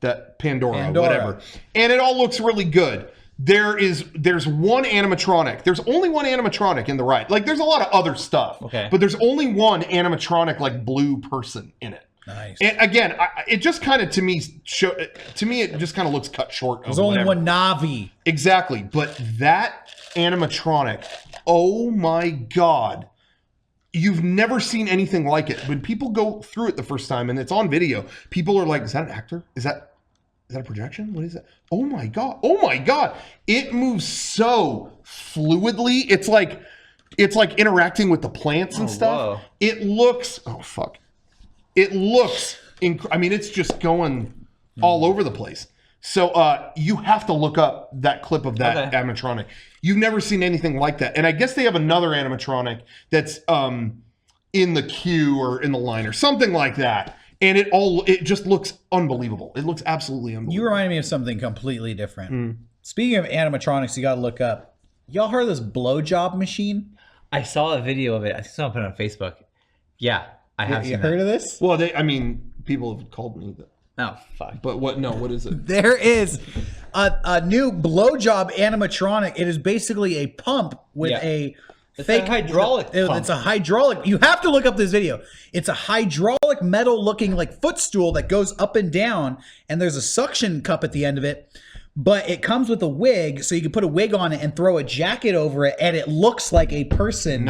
[SPEAKER 1] that Pandora, whatever. And it all looks really good. There's one animatronic. There's only one animatronic in the ride. Like, there's a lot of other stuff.
[SPEAKER 3] Okay.
[SPEAKER 1] But there's only one animatronic, like, blue person in it.
[SPEAKER 2] Nice.
[SPEAKER 1] And again, it just kind of, to me, it just kind of looks cut short.
[SPEAKER 2] There's only one Navi.
[SPEAKER 1] Exactly. But that animatronic, oh my God. You've never seen anything like it. When people go through it the first time and it's on video, people are like, is that an actor? Is that a projection? What is that? Oh my God. Oh my God. It moves so fluidly. It's like interacting with the plants and stuff.
[SPEAKER 3] Whoa.
[SPEAKER 1] It looks, it's just going all over the place. So you have to look up that clip of that animatronic. You've never seen anything like that. And I guess they have another animatronic that's in the queue or in the line or something like that. And it just looks unbelievable. It looks absolutely unbelievable.
[SPEAKER 2] You remind me of something completely different. Speaking of animatronics, you got to look up. Y'all heard of this blowjob machine?
[SPEAKER 3] I saw a video of it. I think someone put it on Facebook. Yeah, I have seen
[SPEAKER 2] You heard of this?
[SPEAKER 1] Well, people have called me that.
[SPEAKER 3] Oh, fuck.
[SPEAKER 1] But what? No, what is it?
[SPEAKER 2] There is a new blowjob animatronic. It is basically a pump with a fake
[SPEAKER 3] hydraulic pump.
[SPEAKER 2] It's a hydraulic. You have to look up this video. It's a hydraulic metal looking like footstool that goes up and down, and there's a suction cup at the end of it. But it comes with a wig, so you can put a wig on it and throw a jacket over it, and it looks like a person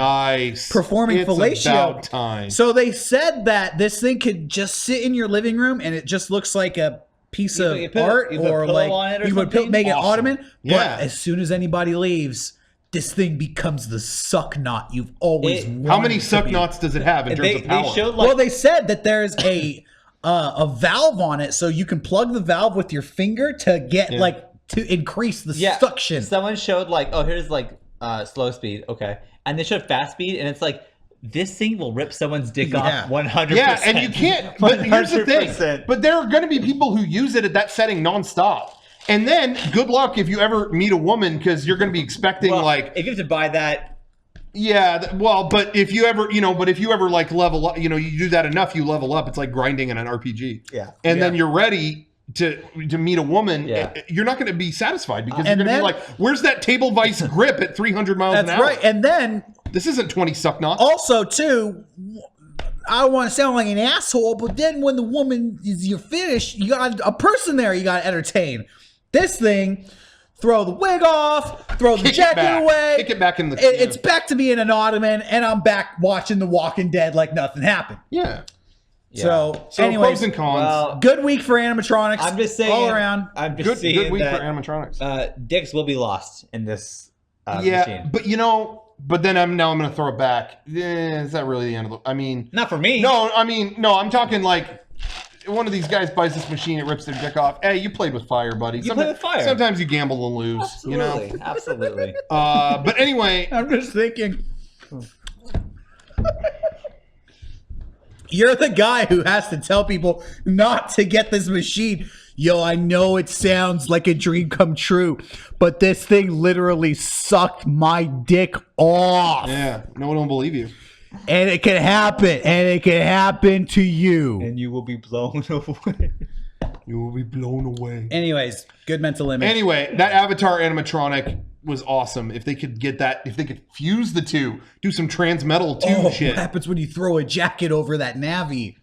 [SPEAKER 2] performing fellatio.
[SPEAKER 1] About time.
[SPEAKER 2] So they said that this thing could just sit in your living room, and it just looks like a piece of art, or like you would make it ottoman.
[SPEAKER 1] Yeah.
[SPEAKER 2] But as soon as anybody leaves, this thing becomes the suck knot you've always wanted.
[SPEAKER 1] How many suck knots does it have in terms of power?
[SPEAKER 2] Well, they said that there's a valve on it, so you can plug the valve with your finger to get to increase the suction.
[SPEAKER 3] Someone showed here's slow speed, okay, and they showed fast speed, and it's like this thing will rip someone's dick off 100%.
[SPEAKER 1] Yeah, and you can't. But here's the thing. But there are going to be people who use it at that setting nonstop. And then, good luck if you ever meet a woman, because you're going to be expecting
[SPEAKER 3] if you have to buy that.
[SPEAKER 1] Yeah, well, but if you ever, level up, you do that enough, you level up. It's like grinding in an RPG.
[SPEAKER 3] Yeah.
[SPEAKER 1] And then you're ready to meet a woman. Yeah. You're not going to be satisfied because you're going to be like, where's that table vice grip at 300 miles an hour?
[SPEAKER 2] That's right. And then
[SPEAKER 1] this isn't 20 suck knots.
[SPEAKER 2] Also, too, I don't want to sound like an asshole, but then when the woman you're finished, you got a person there you got to entertain. This thing, throw the wig off, throw the jacket away.
[SPEAKER 1] Kick it back in the...
[SPEAKER 2] It's back to being an ottoman, and I'm back watching The Walking Dead like nothing happened.
[SPEAKER 1] Yeah.
[SPEAKER 2] So
[SPEAKER 1] anyways, pros and cons.
[SPEAKER 2] Good week for animatronics.
[SPEAKER 3] I'm just saying,
[SPEAKER 2] all around.
[SPEAKER 3] I'm just saying
[SPEAKER 1] good week for animatronics.
[SPEAKER 3] Dicks will be lost in this machine.
[SPEAKER 1] But but then I'm going to throw it back. Is that really the end of the... I mean...
[SPEAKER 3] Not for me.
[SPEAKER 1] No, I'm talking like... One of these guys buys this machine, it rips their dick off. Hey, you played with fire, buddy.
[SPEAKER 3] You played with fire.
[SPEAKER 1] Sometimes you gamble and lose.
[SPEAKER 3] Absolutely. Absolutely.
[SPEAKER 1] But anyway...
[SPEAKER 2] I'm just thinking... You're the guy who has to tell people not to get this machine. Yo, I know it sounds like a dream come true, but this thing literally sucked my dick off.
[SPEAKER 1] Yeah, no one will believe you.
[SPEAKER 2] And it can happen, and it can happen to you.
[SPEAKER 3] And you will be blown away.
[SPEAKER 1] You will be blown away.
[SPEAKER 2] Anyways, good mental image.
[SPEAKER 1] Anyway, that Avatar animatronic was awesome. If they could get that, if they could fuse the two, do some Transmetal 2 shit.
[SPEAKER 2] What happens when you throw a jacket over that Navi?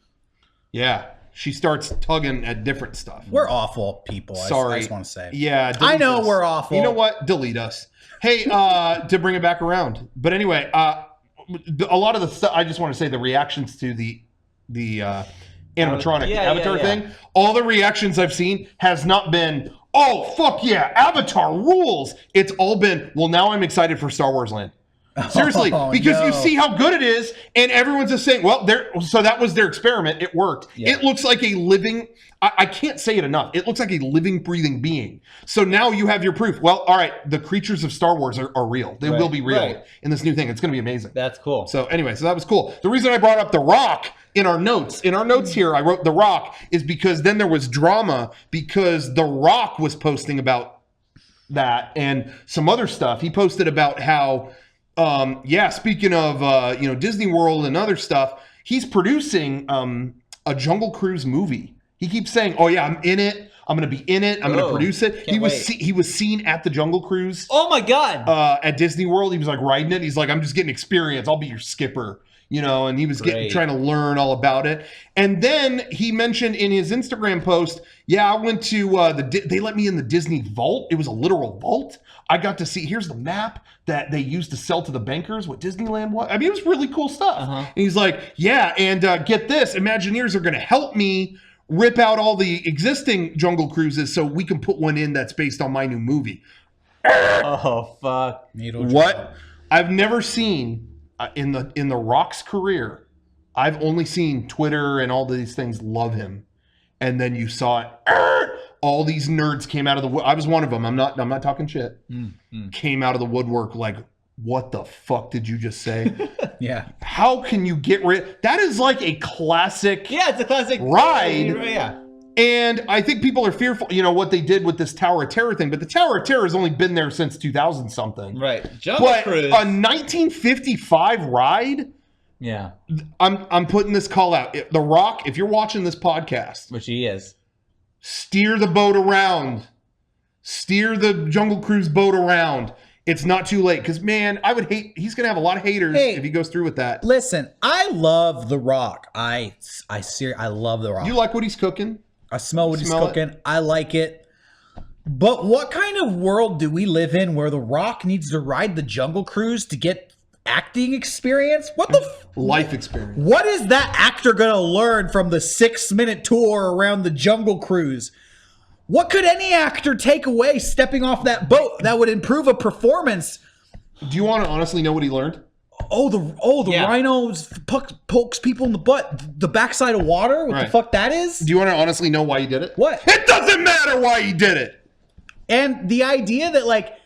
[SPEAKER 1] Yeah. She starts tugging at different stuff.
[SPEAKER 2] We're awful people.
[SPEAKER 1] Sorry.
[SPEAKER 2] I just want to say.
[SPEAKER 1] Yeah.
[SPEAKER 2] I know we're awful.
[SPEAKER 1] You know what? Delete us. Hey, to bring it back around. But anyway, a lot of the stuff, I just want to say the reactions to the animatronic Avatar thing, all the reactions I've seen has not been, oh, fuck yeah, Avatar rules. It's all been, well, now I'm excited for Star Wars Land. Seriously, because you see how good it is, and everyone's just saying, well, so that was their experiment. It worked. Yeah. It looks like a living, I can't say it enough. It looks like a living, breathing being. So now you have your proof. Well, all right, the creatures of Star Wars are real. They will be real in this new thing. It's going to be amazing.
[SPEAKER 3] That's cool.
[SPEAKER 1] So anyway, so that was cool. The reason I brought up The Rock in our notes here, I wrote The Rock, is because then there was drama because The Rock was posting about that and some other stuff. He posted about how, speaking of, Disney World and other stuff, he's producing a Jungle Cruise movie. He keeps saying, oh yeah, I'm in it. I'm going to be in it. I'm going to produce it. He was seen at the Jungle Cruise.
[SPEAKER 3] Oh my God.
[SPEAKER 1] At Disney World. He was like riding it. He's like, I'm just getting experience. I'll be your skipper. And he was trying to learn all about it. And then he mentioned in his Instagram post, I went to they let me in the Disney vault. It was a literal vault. I got to see, here's the map that they used to sell to the bankers, what Disneyland was. I mean, it was really cool stuff. And he's like, and get this, Imagineers are going to help me rip out all the existing Jungle Cruises so we can put one in that's based on my new movie.
[SPEAKER 3] Oh, fuck.
[SPEAKER 1] What? I've never seen... in the Rock's career, I've only seen Twitter and all these things love him, and then you saw it. All these nerds came out of the. I was one of them. I'm not talking shit. Came out of the woodwork like, what the fuck did you just say?
[SPEAKER 2] Yeah.
[SPEAKER 1] How can you get rid? That is like a classic.
[SPEAKER 3] Yeah, it's a classic
[SPEAKER 1] ride.
[SPEAKER 3] Yeah.
[SPEAKER 1] And I think people are fearful, what they did with this Tower of Terror thing. But the Tower of Terror has only been there since 2000 something.
[SPEAKER 3] Right. Jungle Cruise.
[SPEAKER 1] A 1955 ride.
[SPEAKER 3] Yeah.
[SPEAKER 1] I'm putting this call out. The Rock, if you're watching this podcast,
[SPEAKER 3] which he is,
[SPEAKER 1] steer the boat around. Steer the Jungle Cruise boat around. It's not too late because, man, I would hate. He's gonna have a lot of haters if he goes through with that.
[SPEAKER 2] Listen, I love The Rock. I love The Rock.
[SPEAKER 1] You like what he's cooking?
[SPEAKER 2] I smell what he's cooking. I like it. But what kind of world do we live in where The Rock needs to ride the Jungle Cruise to get acting experience? What the
[SPEAKER 1] life experience?
[SPEAKER 2] What is that actor gonna learn from the 6-minute tour around the Jungle Cruise? What could any actor take away stepping off that boat that would improve a performance?
[SPEAKER 1] Do you want to honestly know what he learned?
[SPEAKER 2] The rhinos pokes people in the butt. The backside of water? What the fuck that is?
[SPEAKER 1] Do you want to honestly know why he did it?
[SPEAKER 2] What?
[SPEAKER 1] It doesn't matter why he did it.
[SPEAKER 2] And the idea that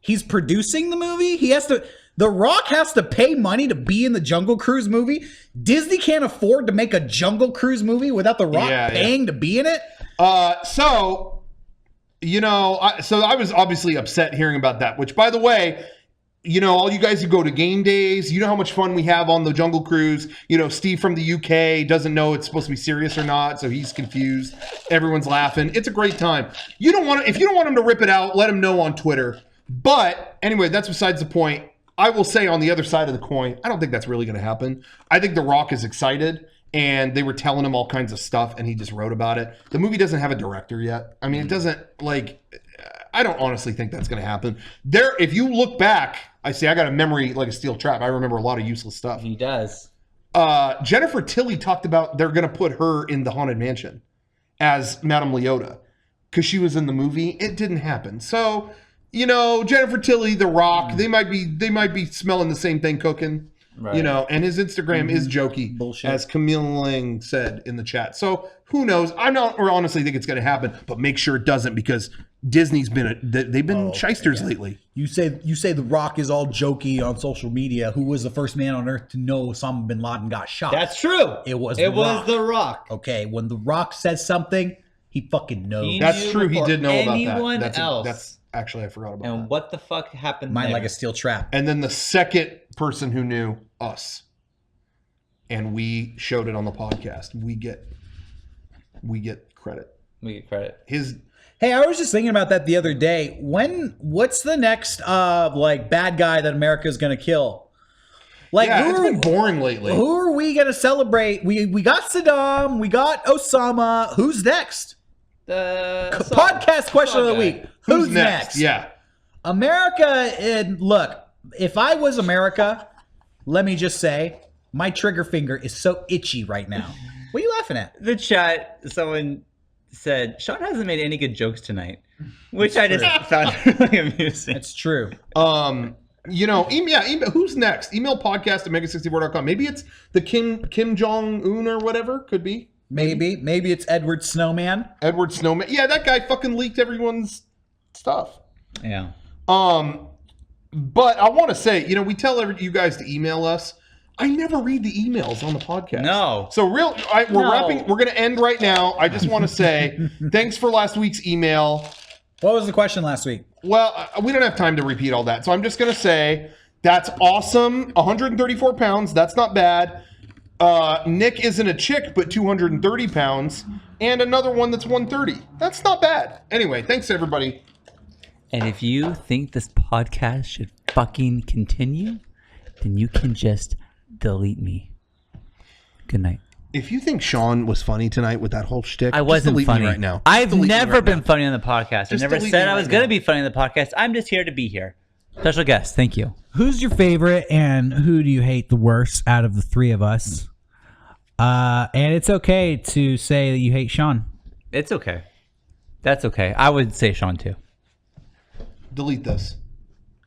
[SPEAKER 2] he's producing the movie, The Rock has to pay money to be in the Jungle Cruise movie. Disney can't afford to make a Jungle Cruise movie without The Rock paying to be in it.
[SPEAKER 1] So I was obviously upset hearing about that, which, by the way, all you guys who go to game days, you know how much fun we have on the Jungle Cruise. Steve from the UK doesn't know it's supposed to be serious or not, so he's confused. Everyone's laughing. It's a great time. If you don't want him to rip it out, let him know on Twitter. But anyway, that's besides the point. I will say on the other side of the coin, I don't think that's really going to happen. I think The Rock is excited, and they were telling him all kinds of stuff, and he just wrote about it. The movie doesn't have a director yet. I mean, it doesn't, I don't honestly think that's going to happen. If you look back, I got a memory like a steel trap. I remember a lot of useless stuff.
[SPEAKER 3] He does.
[SPEAKER 1] Jennifer Tilly talked about they're going to put her in the Haunted Mansion as Madame Leota because she was in the movie. It didn't happen. So, Jennifer Tilly, The Rock, they might be smelling the same thing cooking. Right. And his Instagram is jokey, bullshit, as Camille Lang said in the chat. So who knows? I don't honestly think it's going to happen, but make sure it doesn't because Disney's they've been shysters lately.
[SPEAKER 2] You say The Rock is all jokey on social media. Who was the first man on earth to know Osama bin Laden got shot?
[SPEAKER 3] That's true.
[SPEAKER 2] It was
[SPEAKER 3] The Rock.
[SPEAKER 2] Okay, when The Rock says something, he fucking knows.
[SPEAKER 1] That's true. He did know about that.
[SPEAKER 3] Anyone else?
[SPEAKER 1] That's actually, I forgot about that.
[SPEAKER 3] And what the fuck happened?
[SPEAKER 2] Mine like a steel trap.
[SPEAKER 1] And then the second person who knew, us, and we showed it on the podcast. We get credit.
[SPEAKER 3] We get credit.
[SPEAKER 2] Hey, I was just thinking about that the other day. What's the next bad guy that America's gonna kill?
[SPEAKER 1] It's been boring lately.
[SPEAKER 2] Who are we gonna celebrate? We got Saddam, we got Osama. Who's next? Podcast question of the week. Who's next?
[SPEAKER 1] Yeah.
[SPEAKER 2] America, and look, if I was America, let me just say, my trigger finger is so itchy right now. What are you laughing at?
[SPEAKER 3] The chat, someone said, Sean hasn't made any good jokes tonight, which I just found really amusing.
[SPEAKER 2] It's true.
[SPEAKER 1] email. Who's next? Email podcast at MEGA64.com. Maybe it's the Kim Jong-un or whatever. Could be.
[SPEAKER 2] Maybe it's Edward Snowman.
[SPEAKER 1] Edward Snowman. Yeah, that guy fucking leaked everyone's stuff.
[SPEAKER 3] Yeah.
[SPEAKER 1] But I want to say, we tell you guys to email us. I never read the emails on the podcast.
[SPEAKER 3] No.
[SPEAKER 1] So we're wrapping. We're going to end right now. I just want to say thanks for last week's email.
[SPEAKER 2] What was the question last week?
[SPEAKER 1] Well, we don't have time to repeat all that. So I'm just going to say that's awesome. 134 pounds. That's not bad. Nick isn't a chick, but 230 pounds. And another one that's 130. That's not bad. Anyway, thanks everybody.
[SPEAKER 3] And if you think this podcast should fucking continue, then you can just delete me. Good night.
[SPEAKER 1] If you think Sean was funny tonight with that whole shtick,
[SPEAKER 3] I wasn't
[SPEAKER 1] delete
[SPEAKER 3] funny
[SPEAKER 1] me right now.
[SPEAKER 3] I've never been funny on the podcast. I never
[SPEAKER 1] delete
[SPEAKER 3] said
[SPEAKER 1] me
[SPEAKER 3] I was
[SPEAKER 1] right
[SPEAKER 3] going to
[SPEAKER 1] now.
[SPEAKER 3] be funny on the podcast. I'm just here to be here. Special guest. Thank you.
[SPEAKER 2] Who's your favorite and who do you hate the worst out of the three of us? And it's okay to say that you hate Sean.
[SPEAKER 3] It's okay. That's okay. I would say Sean too.
[SPEAKER 1] Delete this.